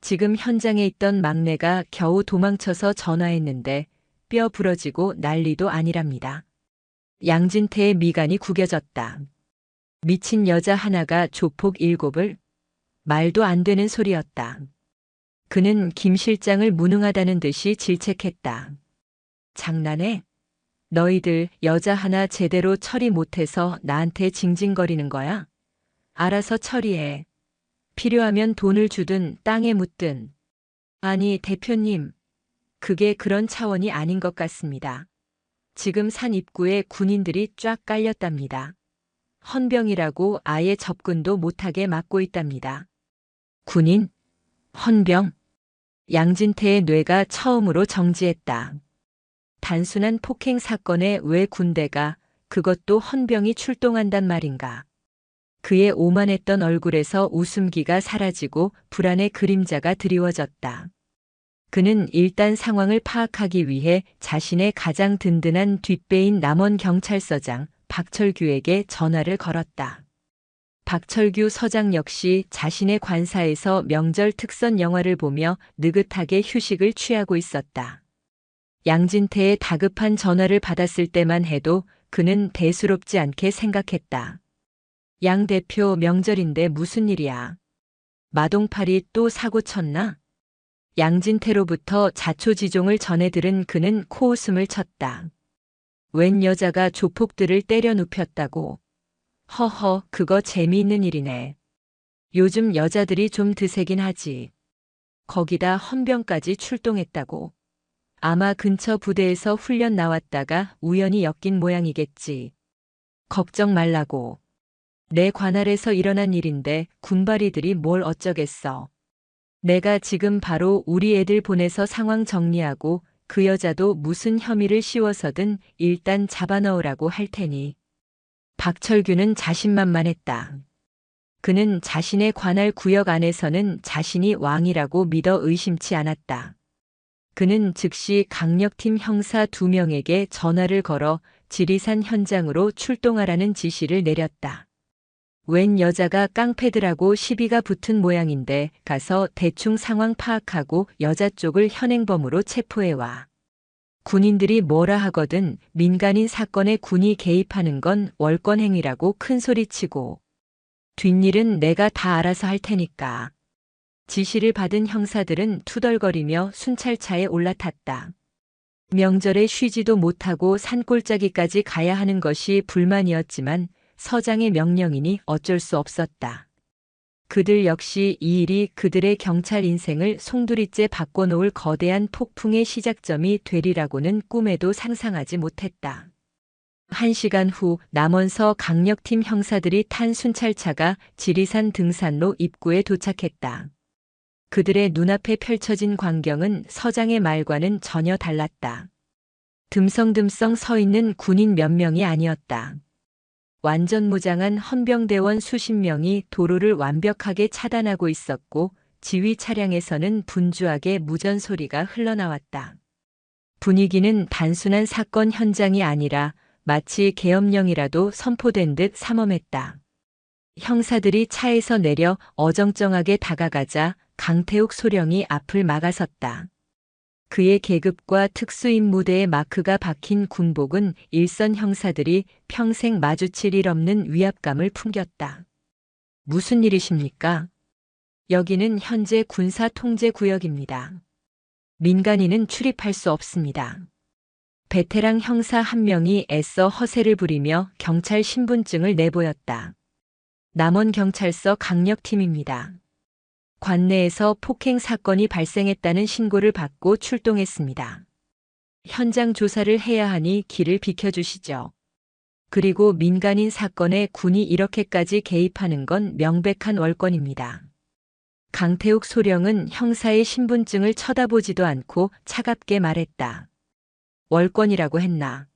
B: 지금 현장에 있던 막내가 겨우 도망쳐서 전화했는데 뼈 부러지고 난리도 아니랍니다. 양진태의 미간이 구겨졌다. 미친 여자 하나가 조폭 7을? 말도 안 되는 소리였다. 그는 김 실장을 무능하다는 듯이 질책했다. 장난해? 너희들 여자 하나 제대로 처리 못해서 나한테 징징거리는 거야? 알아서 처리해. 필요하면 돈을 주든 땅에 묻든. 아니, 대표님. 그게 그런 차원이 아닌 것 같습니다. 지금 산 입구에 군인들이 쫙 깔렸답니다. 헌병이라고 아예 접근도 못하게 막고 있답니다. 군인? 헌병? 양진태의 뇌가 처음으로 정지했다. 단순한 폭행 사건에 왜 군대가, 그것도 헌병이 출동한단 말인가. 그의 오만했던 얼굴에서 웃음기가 사라지고 불안의 그림자가 드리워졌다. 그는 일단 상황을 파악하기 위해 자신의 가장 든든한 뒷배인 남원 경찰서장 박철규에게 전화를 걸었다. 박철규 서장 역시 자신의 관사에서 명절 특선 영화를 보며 느긋하게 휴식을 취하고 있었다. 양진태의 다급한 전화를 받았을 때만 해도 그는 대수롭지 않게 생각했다. 양 대표 명절인데 무슨 일이야? 마동팔이 또 사고 쳤나? 양진태로부터 자초지종을 전해 들은 그는 코웃음을 쳤다. 웬 여자가 조폭들을 때려 눕혔다고. 허허, 그거 재미있는 일이네. 요즘 여자들이 좀 드세긴 하지. 거기다 헌병까지 출동했다고. 아마 근처 부대에서 훈련 나왔다가 우연히 엮인 모양이겠지. 걱정 말라고. 내 관할에서 일어난 일인데 군바리들이 뭘 어쩌겠어. 내가 지금 바로 우리 애들 보내서 상황 정리하고 그 여자도 무슨 혐의를 씌워서든 일단 잡아넣으라고 할 테니. 박철규는 자신만만했다. 그는 자신의 관할 구역 안에서는 자신이 왕이라고 믿어 의심치 않았다. 그는 즉시 강력팀 형사 2명에게 전화를 걸어 지리산 현장으로 출동하라는 지시를 내렸다. 웬 여자가 깡패들하고 시비가 붙은 모양인데 가서 대충 상황 파악하고 여자 쪽을 현행범으로 체포해와. 군인들이 뭐라 하거든 민간인 사건에 군이 개입하는 건 월권행위라고 큰소리치고. 뒷일은 내가 다 알아서 할 테니까. 지시를 받은 형사들은 투덜거리며 순찰차에 올라탔다. 명절에 쉬지도 못하고 산골짜기까지 가야 하는 것이 불만이었지만 서장의 명령이니 어쩔 수 없었다. 그들 역시 이 일이 그들의 경찰 인생을 송두리째 바꿔놓을 거대한 폭풍의 시작점이 되리라고는 꿈에도 상상하지 못했다. 1시간 후 남원서 강력팀 형사들이 탄 순찰차가 지리산 등산로 입구에 도착했다. 그들의 눈앞에 펼쳐진 광경은 서장의 말과는 전혀 달랐다. 듬성듬성 서 있는 군인 몇 명이 아니었다. 완전 무장한 헌병대원 수십 명이 도로를 완벽하게 차단하고 있었고 지휘 차량에서는 분주하게 무전 소리가 흘러나왔다. 분위기는 단순한 사건 현장이 아니라 마치 계엄령이라도 선포된 듯 삼엄했다. 형사들이 차에서 내려 어정쩡하게 다가가자 강태욱 소령이 앞을 막아섰다. 그의 계급과 특수임무대의 마크가 박힌 군복은 일선 형사들이 평생 마주칠 일 없는 위압감을 풍겼다. 무슨 일이십니까? 여기는 현재 군사 통제 구역입니다. 민간인은 출입할 수 없습니다. 베테랑 형사 한 명이 애써 허세를 부리며 경찰 신분증을 내보였다. 남원경찰서 강력팀입니다. 관내에서 폭행 사건이 발생했다는 신고를 받고 출동했습니다. 현장 조사를 해야 하니 길을 비켜주시죠. 그리고 민간인 사건에 군이 이렇게까지 개입하는 건 명백한 월권입니다. 강태욱 소령은 형사의 신분증을 쳐다보지도 않고 차갑게 말했다. 월권이라고 했나?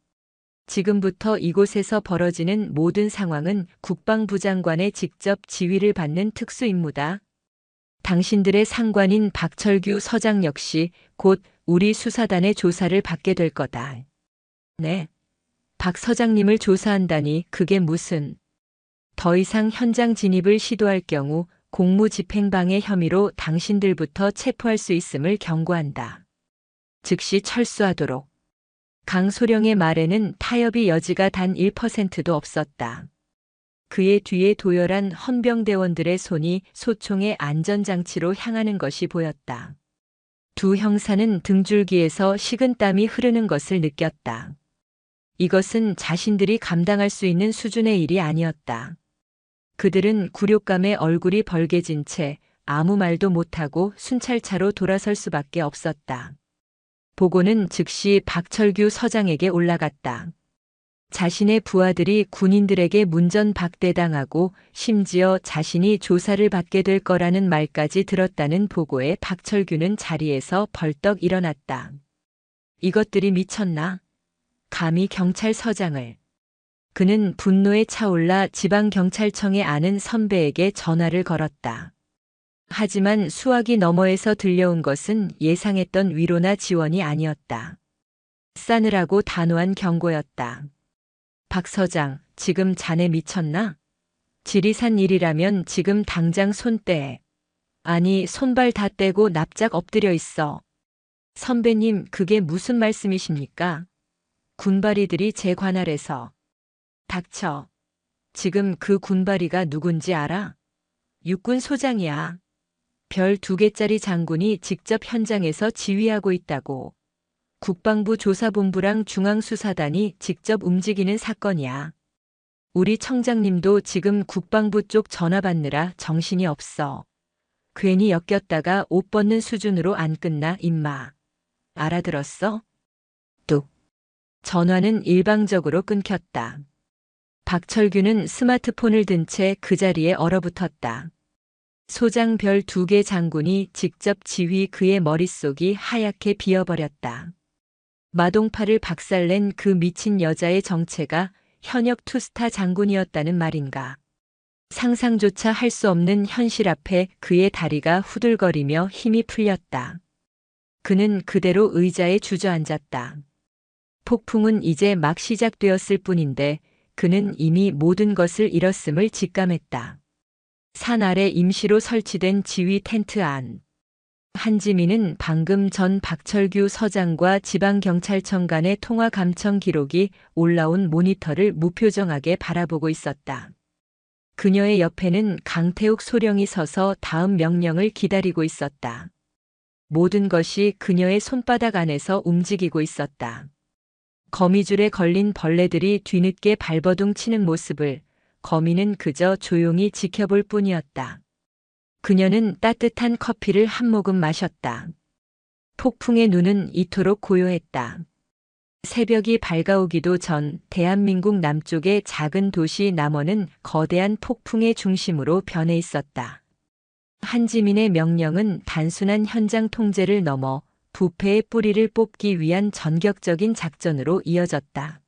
B: 지금부터 이곳에서 벌어지는 모든 상황은 국방부 장관의 직접 지휘를 받는 특수임무다. 당신들의 상관인 박철규 서장 역시 곧 우리 수사단의 조사를 받게 될 거다. 네. 박 서장님을 조사한다니 그게 무슨. 더 이상 현장 진입을 시도할 경우 공무집행방해 혐의로 당신들부터 체포할 수 있음을 경고한다. 즉시 철수하도록. 강소령의 말에는 타협의 여지가 단 1%도 없었다. 그의 뒤에 도열한 헌병대원들의 손이 소총의 안전장치로 향하는 것이 보였다. 두 형사는 등줄기에서 식은땀이 흐르는 것을 느꼈다. 이것은 자신들이 감당할 수 있는 수준의 일이 아니었다. 그들은 굴욕감에 얼굴이 벌개진 채 아무 말도 못하고 순찰차로 돌아설 수밖에 없었다. 보고는 즉시 박철규 서장에게 올라갔다. 자신의 부하들이 군인들에게 문전박대당하고 심지어 자신이 조사를 받게 될 거라는 말까지 들었다는 보고에 박철규는 자리에서 벌떡 일어났다. 이것들이 미쳤나? 감히 경찰서장을. 그는 분노에 차올라 지방경찰청에 아는 선배에게 전화를 걸었다. 하지만 수화기 너머에서 들려온 것은 예상했던 위로나 지원이 아니었다. 싸늘하고 단호한 경고였다. 박 서장, 지금 자네 미쳤나? 지리산 일이라면 지금 당장 손 떼. 아니, 손발 다 떼고 납작 엎드려 있어. 선배님, 그게 무슨 말씀이십니까? 군바리들이 제 관할에서. 닥쳐. 지금 그 군바리가 누군지 알아? 육군 소장이야. 별 2개짜리 장군이 직접 현장에서 지휘하고 있다고. 국방부 조사본부랑 중앙수사단이 직접 움직이는 사건이야. 우리 청장님도 지금 국방부 쪽 전화 받느라 정신이 없어. 괜히 엮였다가 옷 벗는 수준으로 안 끝나, 임마. 알아들었어? 뚝. 전화는 일방적으로 끊겼다. 박철규는 스마트폰을 든 채 그 자리에 얼어붙었다. 소장 별 2개 장군이 직접 지휘 그의 머릿속이 하얗게 비어버렸다. 마동파를 박살낸 그 미친 여자의 정체가 현역 투스타 장군이었다는 말인가. 상상조차 할 수 없는 현실 앞에 그의 다리가 후들거리며 힘이 풀렸다. 그는 그대로 의자에 주저앉았다. 폭풍은 이제 막 시작되었을 뿐인데 그는 이미 모든 것을 잃었음을 직감했다. 산 아래 임시로 설치된 지휘 텐트 안. 한지민은 방금 전 박철규 서장과 지방경찰청 간의 통화 감청 기록이 올라온 모니터를 무표정하게 바라보고 있었다. 그녀의 옆에는 강태욱 소령이 서서 다음 명령을 기다리고 있었다. 모든 것이 그녀의 손바닥 안에서 움직이고 있었다. 거미줄에 걸린 벌레들이 뒤늦게 발버둥 치는 모습을 거미는 그저 조용히 지켜볼 뿐이었다. 그녀는 따뜻한 커피를 한 모금 마셨다. 폭풍의 눈은 이토록 고요했다. 새벽이 밝아오기도 전 대한민국 남쪽의 작은 도시 남원은 거대한 폭풍의 중심으로 변해 있었다. 한지민의 명령은 단순한 현장 통제를 넘어 부패의 뿌리를 뽑기 위한 전격적인 작전으로 이어졌다.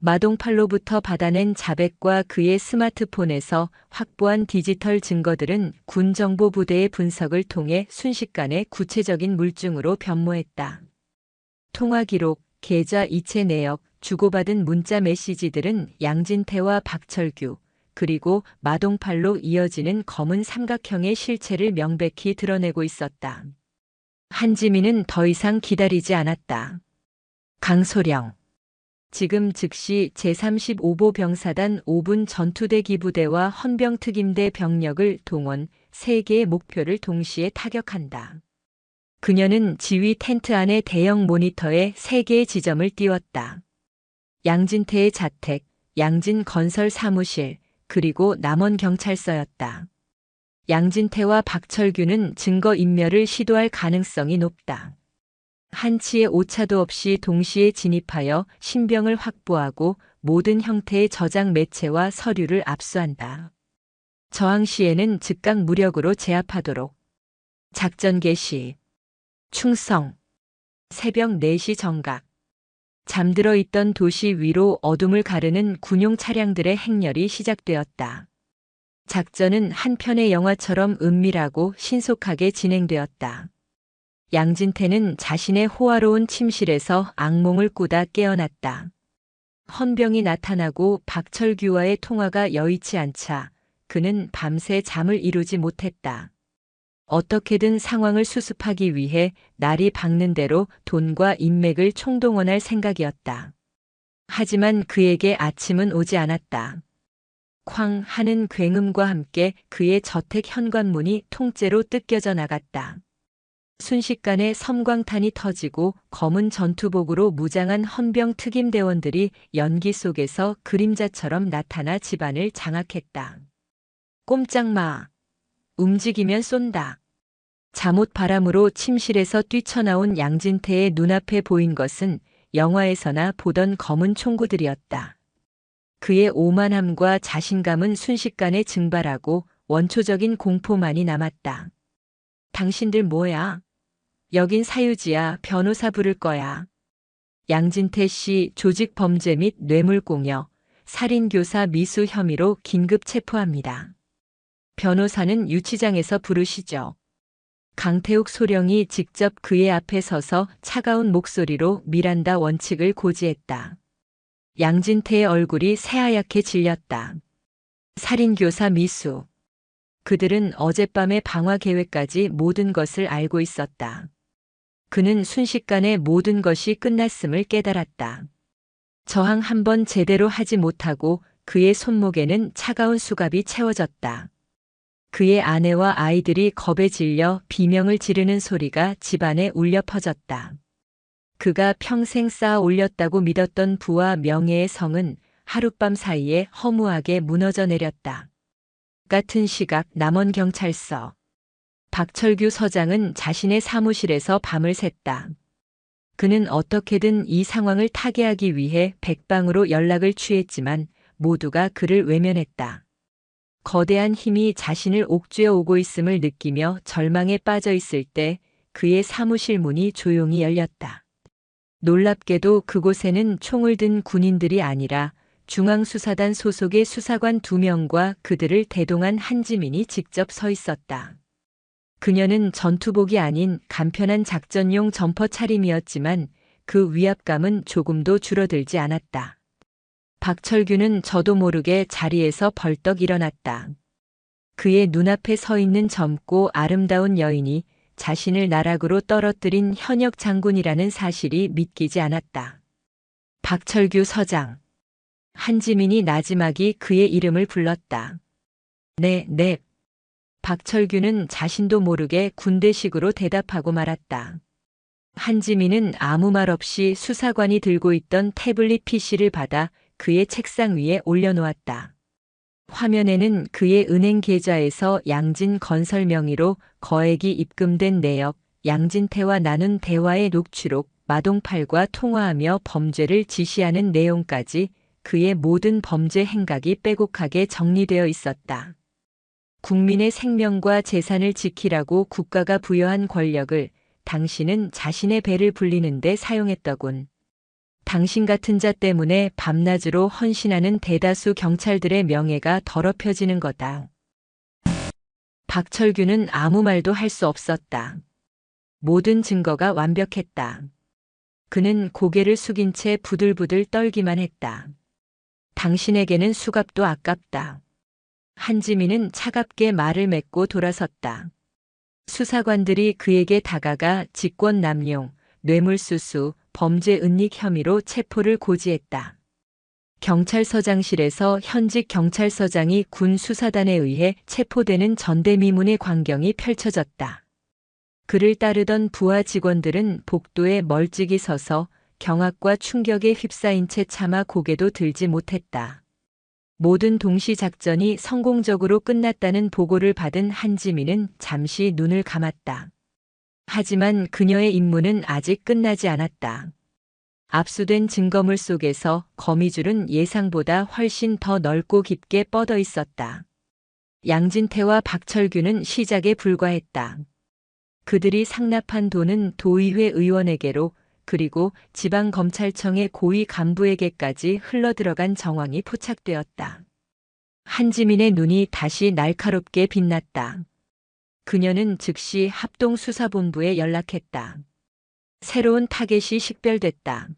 B: 마동팔로부터 받아낸 자백과 그의 스마트폰에서 확보한 디지털 증거들은 군정보부대의 분석을 통해 순식간에 구체적인 물증으로 변모했다. 통화 기록, 계좌 이체 내역, 주고받은 문자 메시지들은 양진태와 박철규, 그리고 마동팔로 이어지는 검은 삼각형의 실체를 명백히 드러내고 있었다. 한지민은 더 이상 기다리지 않았다. 강소령. 지금 즉시 제35보 병사단 5분 전투대 기부대와 헌병특임대 병력을 동원 3개의 목표를 동시에 타격한다. 그녀는 지휘 텐트 안의 대형 모니터에 3개의 지점을 띄웠다. 양진태의 자택, 양진건설 사무실, 그리고 남원경찰서였다. 양진태와 박철규는 증거인멸을 시도할 가능성이 높다. 한치의 오차도 없이 동시에 진입하여 신병을 확보하고 모든 형태의 저장 매체와 서류를 압수한다. 저항 시에는 즉각 무력으로 제압하도록. 작전 개시. 충성. 새벽 4시 정각. 잠들어 있던 도시 위로 어둠을 가르는 군용 차량들의 행렬이 시작되었다. 작전은 한 편의 영화처럼 은밀하고 신속하게 진행되었다. 양진태는 자신의 호화로운 침실에서 악몽을 꾸다 깨어났다. 헌병이 나타나고 박철규와의 통화가 여의치 않자 그는 밤새 잠을 이루지 못했다. 어떻게든 상황을 수습하기 위해 날이 밝는 대로 돈과 인맥을 총동원할 생각이었다. 하지만 그에게 아침은 오지 않았다. 쾅 하는 굉음과 함께 그의 저택 현관문이 통째로 뜯겨져 나갔다. 순식간에 섬광탄이 터지고 검은 전투복으로 무장한 헌병 특임대원들이 연기 속에서 그림자처럼 나타나 집안을 장악했다. 꼼짝 마. 움직이면 쏜다. 잠옷 바람으로 침실에서 뛰쳐나온 양진태의 눈앞에 보인 것은 영화에서나 보던 검은 총구들이었다. 그의 오만함과 자신감은 순식간에 증발하고 원초적인 공포만이 남았다. 당신들 뭐야? 여긴 사유지야. 변호사 부를 거야. 양진태 씨 조직 범죄 및 뇌물공여, 살인교사 미수 혐의로 긴급 체포합니다. 변호사는 유치장에서 부르시죠. 강태욱 소령이 직접 그의 앞에 서서 차가운 목소리로 미란다 원칙을 고지했다. 양진태의 얼굴이 새하얗게 질렸다. 살인교사 미수. 그들은 어젯밤의 방화 계획까지 모든 것을 알고 있었다. 그는 순식간에 모든 것이 끝났음을 깨달았다. 저항 한번 제대로 하지 못하고 그의 손목에는 차가운 수갑이 채워졌다. 그의 아내와 아이들이 겁에 질려 비명을 지르는 소리가 집안에 울려 퍼졌다. 그가 평생 쌓아 올렸다고 믿었던 부와 명예의 성은 하룻밤 사이에 허무하게 무너져 내렸다. 같은 시각 남원경찰서. 박철규 서장은 자신의 사무실에서 밤을 샜다. 그는 어떻게든 이 상황을 타개하기 위해 백방으로 연락을 취했지만 모두가 그를 외면했다. 거대한 힘이 자신을 옥죄어 오고 있음을 느끼며 절망에 빠져 있을 때 그의 사무실 문이 조용히 열렸다. 놀랍게도 그곳에는 총을 든 군인들이 아니라 중앙수사단 소속의 수사관 2명과 그들을 대동한 한지민이 직접 서 있었다. 그녀는 전투복이 아닌 간편한 작전용 점퍼 차림이었지만 그 위압감은 조금도 줄어들지 않았다. 박철규는 저도 모르게 자리에서 벌떡 일어났다. 그의 눈앞에 서 있는 젊고 아름다운 여인이 자신을 나락으로 떨어뜨린 현역 장군이라는 사실이 믿기지 않았다. 박철규 서장. 한지민이 나지막이 그의 이름을 불렀다. 네. 박철규는 자신도 모르게 군대식으로 대답하고 말았다. 한지민은 아무 말 없이 수사관이 들고 있던 태블릿 PC를 받아 그의 책상 위에 올려놓았다. 화면에는 그의 은행 계좌에서 양진 건설 명의로 거액이 입금된 내역, 양진태와 나눈 대화의 녹취록, 마동팔과 통화하며 범죄를 지시하는 내용까지 그의 모든 범죄 행각이 빼곡하게 정리되어 있었다. 국민의 생명과 재산을 지키라고 국가가 부여한 권력을 당신은 자신의 배를 불리는 데 사용했더군. 당신 같은 자 때문에 밤낮으로 헌신하는 대다수 경찰들의 명예가 더럽혀지는 거다. 박철규는 아무 말도 할 수 없었다. 모든 증거가 완벽했다. 그는 고개를 숙인 채 부들부들 떨기만 했다. 당신에게는 수갑도 아깝다. 한지민은 차갑게 말을 맺고 돌아섰다. 수사관들이 그에게 다가가 직권남용, 뇌물수수, 범죄 은닉 혐의로 체포를 고지했다. 경찰서장실에서 현직 경찰서장이 군 수사단에 의해 체포되는 전대미문의 광경이 펼쳐졌다. 그를 따르던 부하 직원들은 복도에 멀찍이 서서 경악과 충격에 휩싸인 채 차마 고개도 들지 못했다. 모든 동시 작전이 성공적으로 끝났다는 보고를 받은 한지민은 잠시 눈을 감았다. 하지만 그녀의 임무는 아직 끝나지 않았다. 압수된 증거물 속에서 거미줄은 예상보다 훨씬 더 넓고 깊게 뻗어 있었다. 양진태와 박철규는 시작에 불과했다. 그들이 상납한 돈은 도의회 의원에게로 그리고 지방검찰청의 고위 간부에게까지 흘러들어간 정황이 포착되었다. 한지민의 눈이 다시 날카롭게 빛났다. 그녀는 즉시 합동수사본부에 연락했다. 새로운 타겟이 식별됐다.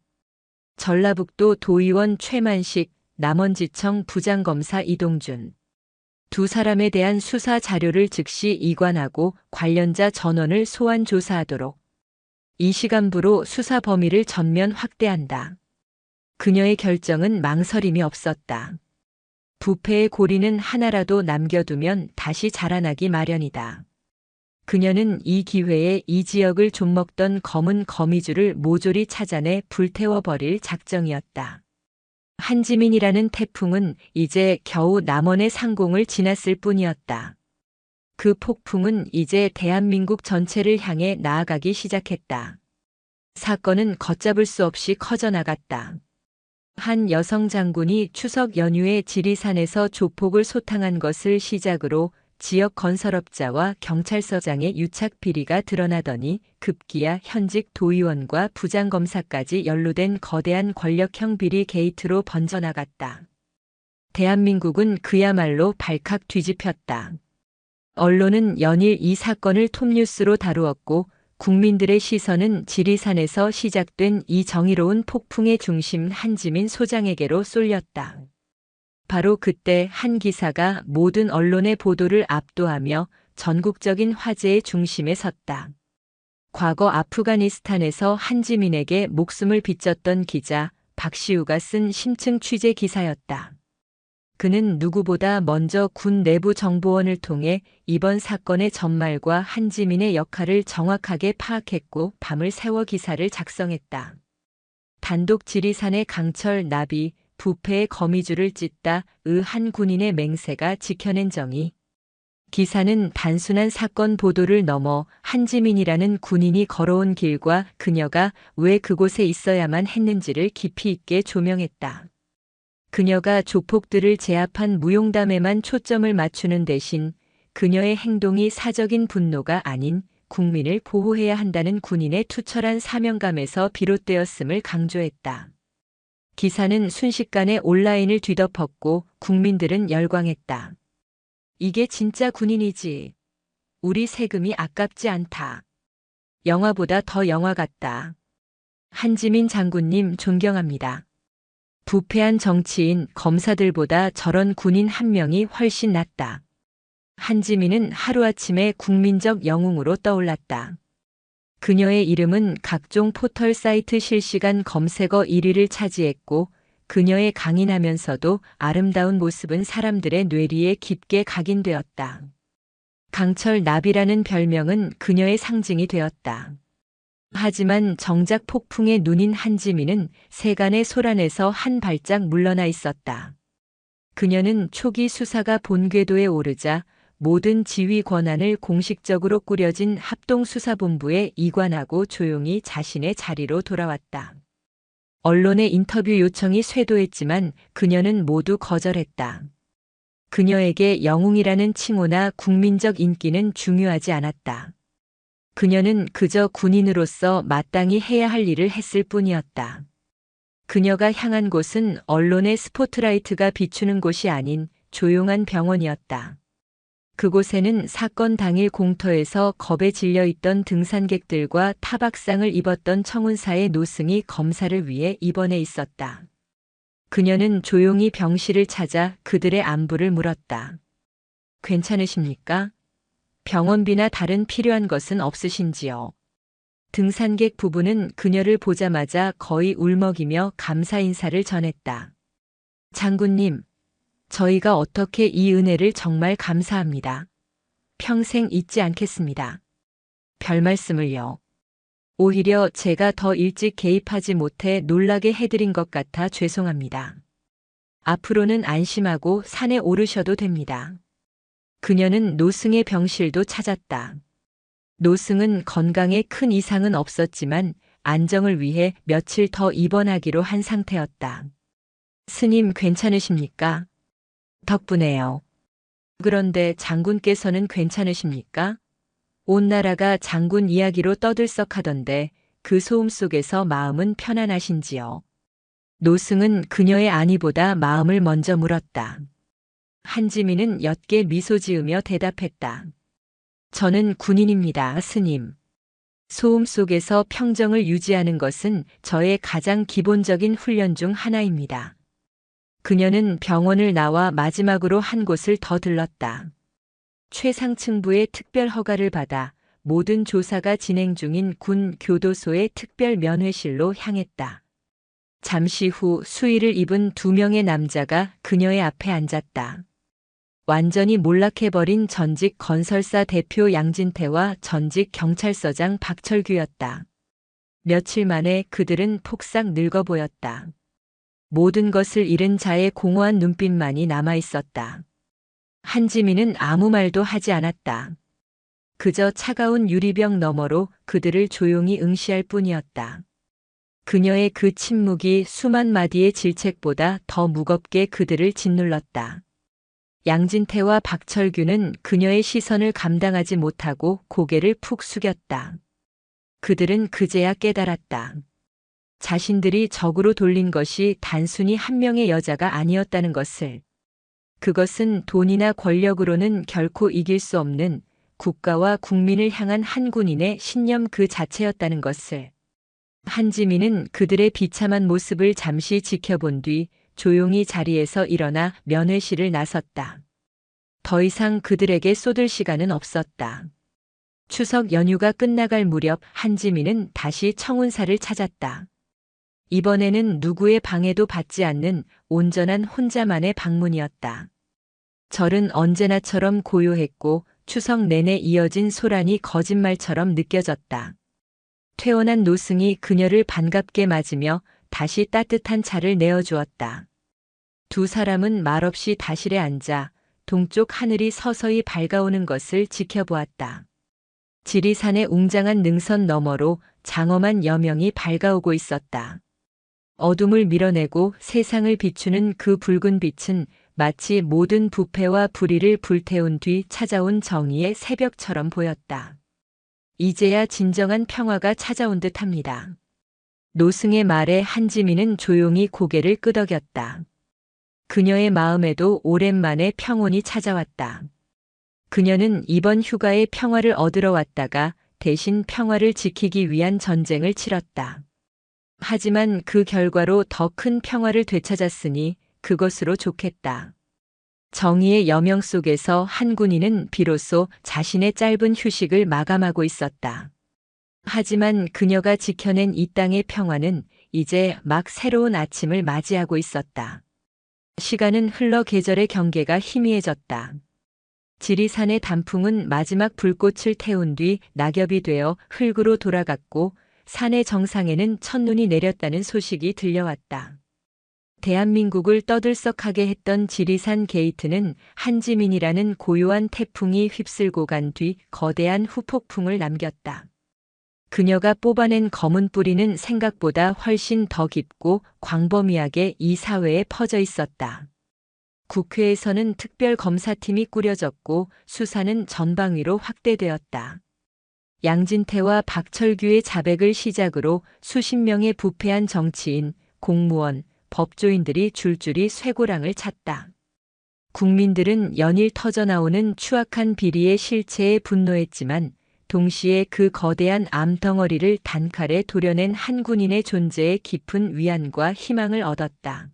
B: 전라북도 도의원 최만식, 남원지청 부장검사 이동준. 두 사람에 대한 수사 자료를 즉시 이관하고 관련자 전원을 소환 조사하도록. 이 시간부로 수사 범위를 전면 확대한다. 그녀의 결정은 망설임이 없었다. 부패의 고리는 하나라도 남겨두면 다시 자라나기 마련이다. 그녀는 이 기회에 이 지역을 좀먹던 검은 거미줄을 모조리 찾아내 불태워버릴 작정이었다. 한지민이라는 태풍은 이제 겨우 남원의 상공을 지났을 뿐이었다. 그 폭풍은 이제 대한민국 전체를 향해 나아가기 시작했다. 사건은 걷잡을 수 없이 커져나갔다. 한 여성 장군이 추석 연휴에 지리산에서 조폭을 소탕한 것을 시작으로 지역 건설업자와 경찰서장의 유착 비리가 드러나더니 급기야 현직 도의원과 부장검사까지 연루된 거대한 권력형 비리 게이트로 번져나갔다. 대한민국은 그야말로 발칵 뒤집혔다. 언론은 연일 이 사건을 톱뉴스로 다루었고 국민들의 시선은 지리산에서 시작된 이 정의로운 폭풍의 중심 한지민 소장에게로 쏠렸다. 바로 그때 한 기사가 모든 언론의 보도를 압도하며 전국적인 화제의 중심에 섰다. 과거 아프가니스탄에서 한지민에게 목숨을 비쳤던 기자 박시우가 쓴 심층 취재 기사였다. 그는 누구보다 먼저 군 내부 정보원을 통해 이번 사건의 전말과 한지민의 역할을 정확하게 파악했고 밤을 새워 기사를 작성했다. 단독 지리산의 강철 나비, 부패의 거미줄을 찢다 한 군인의 맹세가 지켜낸 정의. 기사는 단순한 사건 보도를 넘어 한지민이라는 군인이 걸어온 길과 그녀가 왜 그곳에 있어야만 했는지를 깊이 있게 조명했다. 그녀가 조폭들을 제압한 무용담에만 초점을 맞추는 대신 그녀의 행동이 사적인 분노가 아닌 국민을 보호해야 한다는 군인의 투철한 사명감에서 비롯되었음을 강조했다. 기사는 순식간에 온라인을 뒤덮었고 국민들은 열광했다. 이게 진짜 군인이지. 우리 세금이 아깝지 않다. 영화보다 더 영화 같다. 한지민 장군님 존경합니다. 부패한 정치인, 검사들보다 저런 군인 한 명이 훨씬 낫다. 한지민은 하루아침에 국민적 영웅으로 떠올랐다. 그녀의 이름은 각종 포털 사이트 실시간 검색어 1위를 차지했고 그녀의 강인하면서도 아름다운 모습은 사람들의 뇌리에 깊게 각인되었다. 강철 나비라는 별명은 그녀의 상징이 되었다. 하지만 정작 폭풍의 눈인 한지민은 세간의 소란에서 한 발짝 물러나 있었다. 그녀는 초기 수사가 본궤도에 오르자 모든 지휘 권한을 공식적으로 꾸려진 합동수사본부에 이관하고 조용히 자신의 자리로 돌아왔다. 언론의 인터뷰 요청이 쇄도했지만 그녀는 모두 거절했다. 그녀에게 영웅이라는 칭호나 국민적 인기는 중요하지 않았다. 그녀는 그저 군인으로서 마땅히 해야 할 일을 했을 뿐이었다. 그녀가 향한 곳은 언론의 스포트라이트가 비추는 곳이 아닌 조용한 병원이었다. 그곳에는 사건 당일 공터에서 겁에 질려있던 등산객들과 타박상을 입었던 청운사의 노승이 검사를 위해 입원해 있었다. 그녀는 조용히 병실을 찾아 그들의 안부를 물었다. 괜찮으십니까? 병원비나 다른 필요한 것은 없으신지요? 등산객 부부는 그녀를 보자마자 거의 울먹이며 감사 인사를 전했다. 장군님, 저희가 어떻게 이 은혜를 정말 감사합니다. 평생 잊지 않겠습니다. 별 말씀을요. 오히려 제가 더 일찍 개입하지 못해 놀라게 해드린 것 같아 죄송합니다. 앞으로는 안심하고 산에 오르셔도 됩니다. 그녀는 노승의 병실도 찾았다. 노승은 건강에 큰 이상은 없었지만 안정을 위해 며칠 더 입원하기로 한 상태였다. 스님 괜찮으십니까? 덕분에요. 그런데 장군께서는 괜찮으십니까? 온 나라가 장군 이야기로 떠들썩하던데 그 소음 속에서 마음은 편안하신지요? 노승은 그녀의 안위보다 마음을 먼저 물었다. 한지민은 옅게 미소 지으며 대답했다. 저는 군인입니다, 스님. 소음 속에서 평정을 유지하는 것은 저의 가장 기본적인 훈련 중 하나입니다. 그녀는 병원을 나와 마지막으로 한 곳을 더 들렀다. 최상층부의 특별 허가를 받아 모든 조사가 진행 중인 군 교도소의 특별 면회실로 향했다. 잠시 후 수의를 입은 두 명의 남자가 그녀의 앞에 앉았다. 완전히 몰락해버린 전직 건설사 대표 양진태와 전직 경찰서장 박철규였다. 며칠 만에 그들은 폭삭 늙어 보였다. 모든 것을 잃은 자의 공허한 눈빛만이 남아있었다. 한지민은 아무 말도 하지 않았다. 그저 차가운 유리병 너머로 그들을 조용히 응시할 뿐이었다. 그녀의 그 침묵이 수만 마디의 질책보다 더 무겁게 그들을 짓눌렀다. 양진태와 박철규는 그녀의 시선을 감당하지 못하고 고개를 푹 숙였다. 그들은 그제야 깨달았다. 자신들이 적으로 돌린 것이 단순히 한 명의 여자가 아니었다는 것을. 그것은 돈이나 권력으로는 결코 이길 수 없는 국가와 국민을 향한 한 군인의 신념 그 자체였다는 것을. 한지민은 그들의 비참한 모습을 잠시 지켜본 뒤 조용히 자리에서 일어나 면회실을 나섰다. 더 이상 그들에게 쏟을 시간은 없었다. 추석 연휴가 끝나갈 무렵 한지민은 다시 청운사를 찾았다. 이번에는 누구의 방해도 받지 않는 온전한 혼자만의 방문이었다. 절은 언제나처럼 고요했고 추석 내내 이어진 소란이 거짓말처럼 느껴졌다. 퇴원한 노승이 그녀를 반갑게 맞으며 다시 따뜻한 차를 내어주었다. 두 사람은 말없이 다실에 앉아 동쪽 하늘이 서서히 밝아오는 것을 지켜보았다. 지리산의 웅장한 능선 너머로 장엄한 여명이 밝아오고 있었다. 어둠을 밀어내고 세상을 비추는 그 붉은 빛은 마치 모든 부패와 불의를 불태운 뒤 찾아온 정의의 새벽처럼 보였다. 이제야 진정한 평화가 찾아온 듯합니다. 노승의 말에 한지민은 조용히 고개를 끄덕였다. 그녀의 마음에도 오랜만에 평온이 찾아왔다. 그녀는 이번 휴가에 평화를 얻으러 왔다가 대신 평화를 지키기 위한 전쟁을 치렀다. 하지만 그 결과로 더 큰 평화를 되찾았으니 그것으로 좋겠다. 정의의 여명 속에서 한 군인은 비로소 자신의 짧은 휴식을 마감하고 있었다. 하지만 그녀가 지켜낸 이 땅의 평화는 이제 막 새로운 아침을 맞이하고 있었다. 시간은 흘러 계절의 경계가 희미해졌다. 지리산의 단풍은 마지막 불꽃을 태운 뒤 낙엽이 되어 흙으로 돌아갔고 산의 정상에는 첫눈이 내렸다는 소식이 들려왔다. 대한민국을 떠들썩하게 했던 지리산 게이트는 한지민이라는 고요한 태풍이 휩쓸고 간 뒤 거대한 후폭풍을 남겼다. 그녀가 뽑아낸 검은 뿌리는 생각보다 훨씬 더 깊고 광범위하게 이 사회에 퍼져 있었다. 국회에서는 특별검사팀이 꾸려졌고 수사는 전방위로 확대되었다. 양진태와 박철규의 자백을 시작으로 수십 명의 부패한 정치인, 공무원, 법조인들이 줄줄이 쇠고랑을 찼다. 국민들은 연일 터져나오는 추악한 비리의 실체에 분노했지만 동시에 그 거대한 암덩어리를 단칼에 도려낸 한 군인의 존재에 깊은 위안과 희망을 얻었다.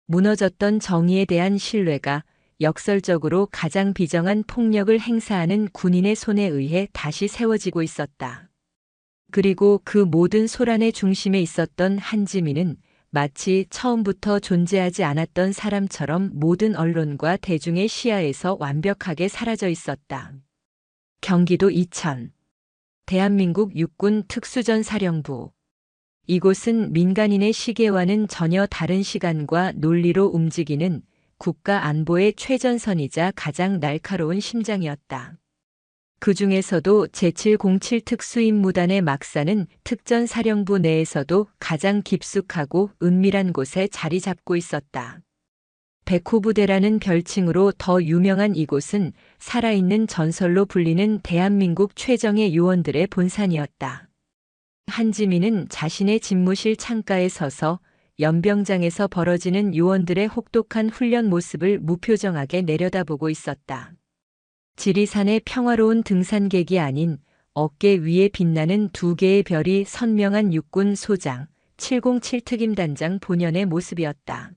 B: 무너졌던 정의에 대한 신뢰가 역설적으로 가장 비정한 폭력을 행사하는 군인의 손에 의해 다시 세워지고 있었다. 그리고 그 모든 소란의 중심에 있었던 한지민은 마치 처음부터 존재하지 않았던 사람처럼 모든 언론과 대중의 시야에서 완벽하게 사라져 있었다. 경기도 이천. 대한민국 육군 특수전사령부. 이곳은 민간인의 시계와는 전혀 다른 시간과 논리로 움직이는 국가 안보의 최전선이자 가장 날카로운 심장이었다. 그 중에서도 제707 특수임무단의 막사는 특전사령부 내에서도 가장 깊숙하고 은밀한 곳에 자리 잡고 있었다. 백호부대라는 별칭으로 더 유명한 이곳은 살아있는 전설로 불리는 대한민국 최정예 요원들의 본산이었다. 한지민은 자신의 집무실 창가에 서서 연병장에서 벌어지는 요원들의 혹독한 훈련 모습을 무표정하게 내려다보고 있었다. 지리산의 평화로운 등산객이 아닌 어깨 위에 빛나는 두 개의 별이 선명한 육군 소장 707 특임단장 본연의 모습이었다.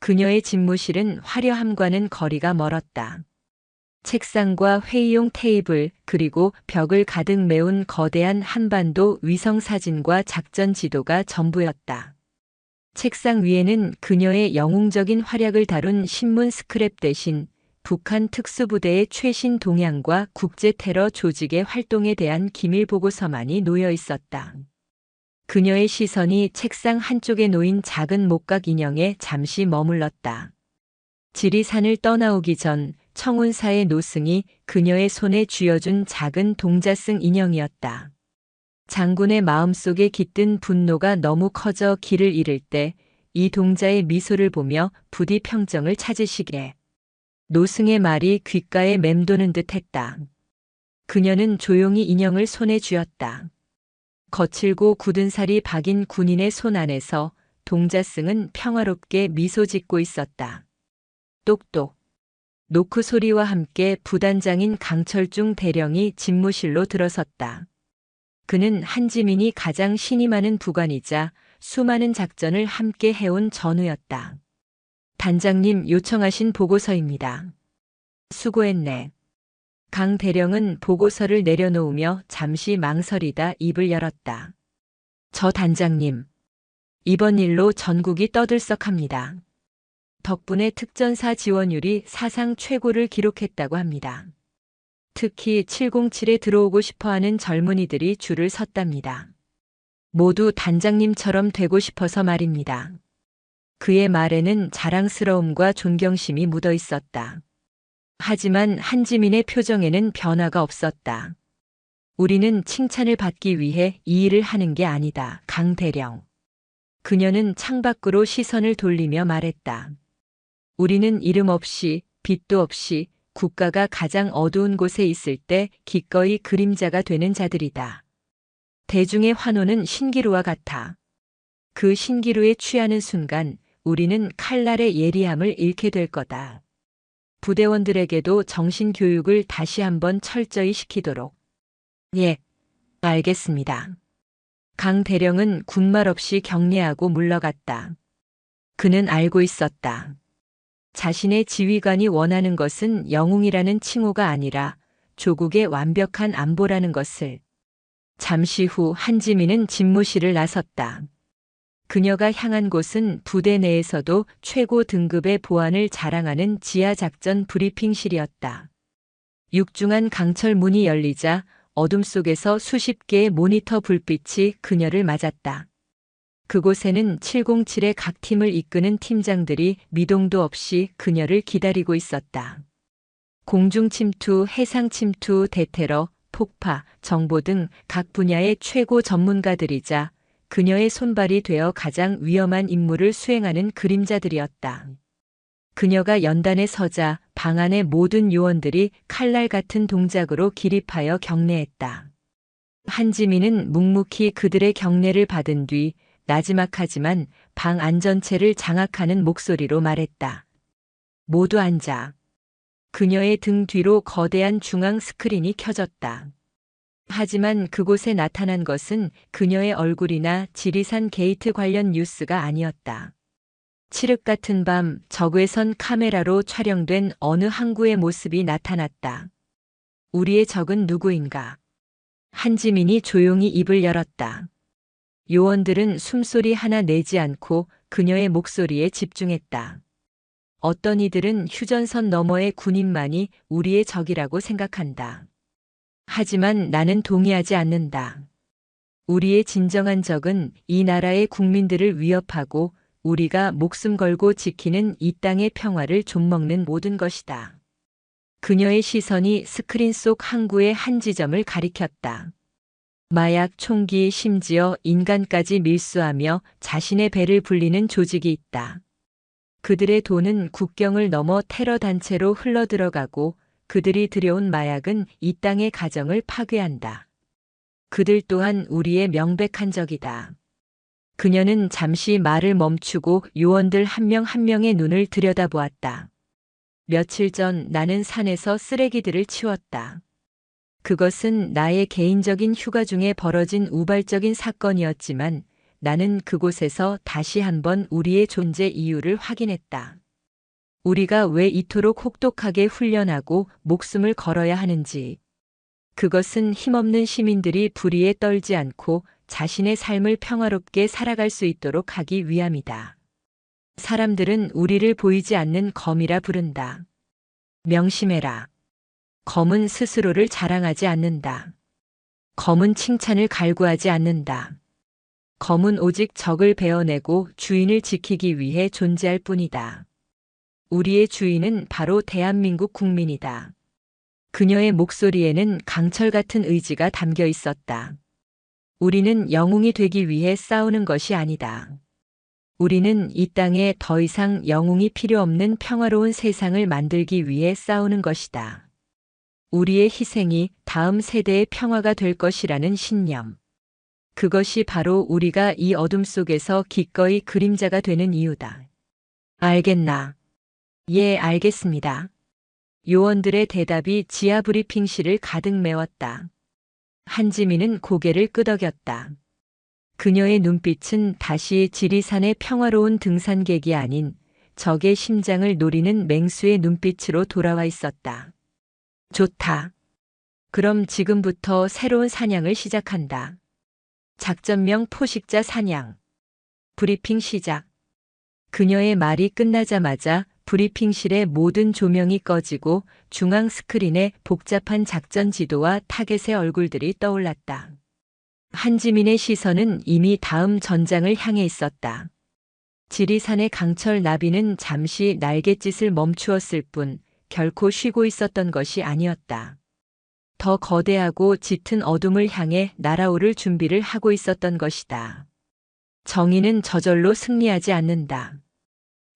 B: 그녀의 집무실은 화려함과는 거리가 멀었다. 책상과 회의용 테이블, 그리고 벽을 가득 메운 거대한 한반도 위성사진과 작전 지도가 전부였다. 책상 위에는 그녀의 영웅적인 활약을 다룬 신문 스크랩 대신 북한 특수부대의 최신 동향과 국제 테러 조직의 활동에 대한 기밀 보고서만이 놓여 있었다. 그녀의 시선이 책상 한쪽에 놓인 작은 목각 인형에 잠시 머물렀다. 지리산을 떠나오기 전 청운사의 노승이 그녀의 손에 쥐어준 작은 동자승 인형이었다. 장군의 마음속에 깃든 분노가 너무 커져 길을 잃을 때 이 동자의 미소를 보며 부디 평정을 찾으시게. 노승의 말이 귓가에 맴도는 듯 했다. 그녀는 조용히 인형을 손에 쥐었다. 거칠고 굳은 살이 박인 군인의 손 안에서 동자승은 평화롭게 미소 짓고 있었다. 똑똑. 노크 소리와 함께 부단장인 강철중 대령이 집무실로 들어섰다. 그는 한지민이 가장 신이 많은 부관이자 수많은 작전을 함께 해온 전우였다. 단장님 요청하신 보고서입니다. 수고했네. 강 대령은 보고서를 내려놓으며 잠시 망설이다 입을 열었다. 저 단장님. 이번 일로 전국이 떠들썩합니다. 덕분에 특전사 지원율이 사상 최고를 기록했다고 합니다. 특히 707에 들어오고 싶어하는 젊은이들이 줄을 섰답니다. 모두 단장님처럼 되고 싶어서 말입니다. 그의 말에는 자랑스러움과 존경심이 묻어 있었다. 하지만 한지민의 표정에는 변화가 없었다. 우리는 칭찬을 받기 위해 이 일을 하는 게 아니다, 강 대령. 그녀는 창밖으로 시선을 돌리며 말했다. 우리는 이름 없이, 빛도 없이 국가가 가장 어두운 곳에 있을 때 기꺼이 그림자가 되는 자들이다. 대중의 환호는 신기루와 같아. 그 신기루에 취하는 순간 우리는 칼날의 예리함을 잃게 될 거다. 부대원들에게도 정신교육을 다시 한번 철저히 시키도록. 예, 알겠습니다. 강 대령은 군말 없이 경례하고 물러갔다. 그는 알고 있었다. 자신의 지휘관이 원하는 것은 영웅이라는 칭호가 아니라 조국의 완벽한 안보라는 것을. 잠시 후 한지민은 집무실을 나섰다. 그녀가 향한 곳은 부대 내에서도 최고 등급의 보안을 자랑하는 지하작전 브리핑실이었다. 육중한 강철 문이 열리자 어둠 속에서 수십 개의 모니터 불빛이 그녀를 맞았다. 그곳에는 707의 각 팀을 이끄는 팀장들이 미동도 없이 그녀를 기다리고 있었다. 공중 침투, 해상 침투, 대테러, 폭파, 정보 등 각 분야의 최고 전문가들이자 그녀의 손발이 되어 가장 위험한 임무를 수행하는 그림자들이었다. 그녀가 연단에 서자 방 안의 모든 요원들이 칼날 같은 동작으로 기립하여 경례했다. 한지민은 묵묵히 그들의 경례를 받은 뒤 나지막하지만 방 안전체를 장악하는 목소리로 말했다. 모두 앉아. 그녀의 등 뒤로 거대한 중앙 스크린이 켜졌다. 하지만 그곳에 나타난 것은 그녀의 얼굴이나 지리산 게이트 관련 뉴스가 아니었다. 칠흑 같은 밤 저그에선 카메라로 촬영된 어느 항구의 모습이 나타났다. 우리의 적은 누구인가? 한지민이 조용히 입을 열었다. 요원들은 숨소리 하나 내지 않고 그녀의 목소리에 집중했다. 어떤 이들은 휴전선 너머의 군인만이 우리의 적이라고 생각한다. 하지만 나는 동의하지 않는다. 우리의 진정한 적은 이 나라의 국민들을 위협하고 우리가 목숨 걸고 지키는 이 땅의 평화를 좀먹는 모든 것이다. 그녀의 시선이 스크린 속 항구의 한 지점을 가리켰다. 마약, 총기, 심지어 인간까지 밀수하며 자신의 배를 불리는 조직이 있다. 그들의 돈은 국경을 넘어 테러 단체로 흘러들어가고 그들이 들여온 마약은 이 땅의 가정을 파괴한다. 그들 또한 우리의 명백한 적이다. 그녀는 잠시 말을 멈추고 요원들 한 명 한 명의 눈을 들여다보았다. 며칠 전 나는 산에서 쓰레기들을 치웠다. 그것은 나의 개인적인 휴가 중에 벌어진 우발적인 사건이었지만 나는 그곳에서 다시 한번 우리의 존재 이유를 확인했다. 우리가 왜 이토록 혹독하게 훈련하고 목숨을 걸어야 하는지. 그것은 힘없는 시민들이 불의에 떨지 않고 자신의 삶을 평화롭게 살아갈 수 있도록 하기 위함이다. 사람들은 우리를 보이지 않는 검이라 부른다. 명심해라. 검은 스스로를 자랑하지 않는다. 검은 칭찬을 갈구하지 않는다. 검은 오직 적을 베어내고 주인을 지키기 위해 존재할 뿐이다. 우리의 주인은 바로 대한민국 국민이다. 그녀의 목소리에는 강철 같은 의지가 담겨 있었다. 우리는 영웅이 되기 위해 싸우는 것이 아니다. 우리는 이 땅에 더 이상 영웅이 필요 없는 평화로운 세상을 만들기 위해 싸우는 것이다. 우리의 희생이 다음 세대의 평화가 될 것이라는 신념. 그것이 바로 우리가 이 어둠 속에서 기꺼이 그림자가 되는 이유다. 알겠나? 예, 알겠습니다. 요원들의 대답이 지하 브리핑실을 가득 메웠다. 한지민은 고개를 끄덕였다. 그녀의 눈빛은 다시 지리산의 평화로운 등산객이 아닌 적의 심장을 노리는 맹수의 눈빛으로 돌아와 있었다. 좋다. 그럼 지금부터 새로운 사냥을 시작한다. 작전명 포식자 사냥. 브리핑 시작. 그녀의 말이 끝나자마자 브리핑실의 모든 조명이 꺼지고 중앙 스크린에 복잡한 작전 지도와 타겟의 얼굴들이 떠올랐다. 한지민의 시선은 이미 다음 전장을 향해 있었다. 지리산의 강철 나비는 잠시 날갯짓을 멈추었을 뿐 결코 쉬고 있었던 것이 아니었다. 더 거대하고 짙은 어둠을 향해 날아오를 준비를 하고 있었던 것이다. 정의는 저절로 승리하지 않는다.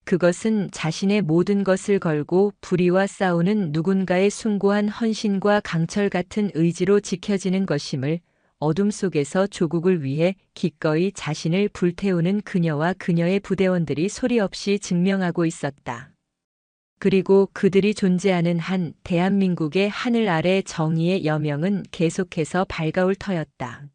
B: 그것은 자신의 모든 것을 걸고 불의와 싸우는 누군가의 숭고한 헌신과 강철 같은 의지로 지켜지는 것임을 어둠 속에서 조국을 위해 기꺼이 자신을 불태우는 그녀와 그녀의 부대원들이 소리 없이 증명하고 있었다. 그리고 그들이 존재하는 한 대한민국의 하늘 아래 정의의 여명은 계속해서 밝아올 터였다.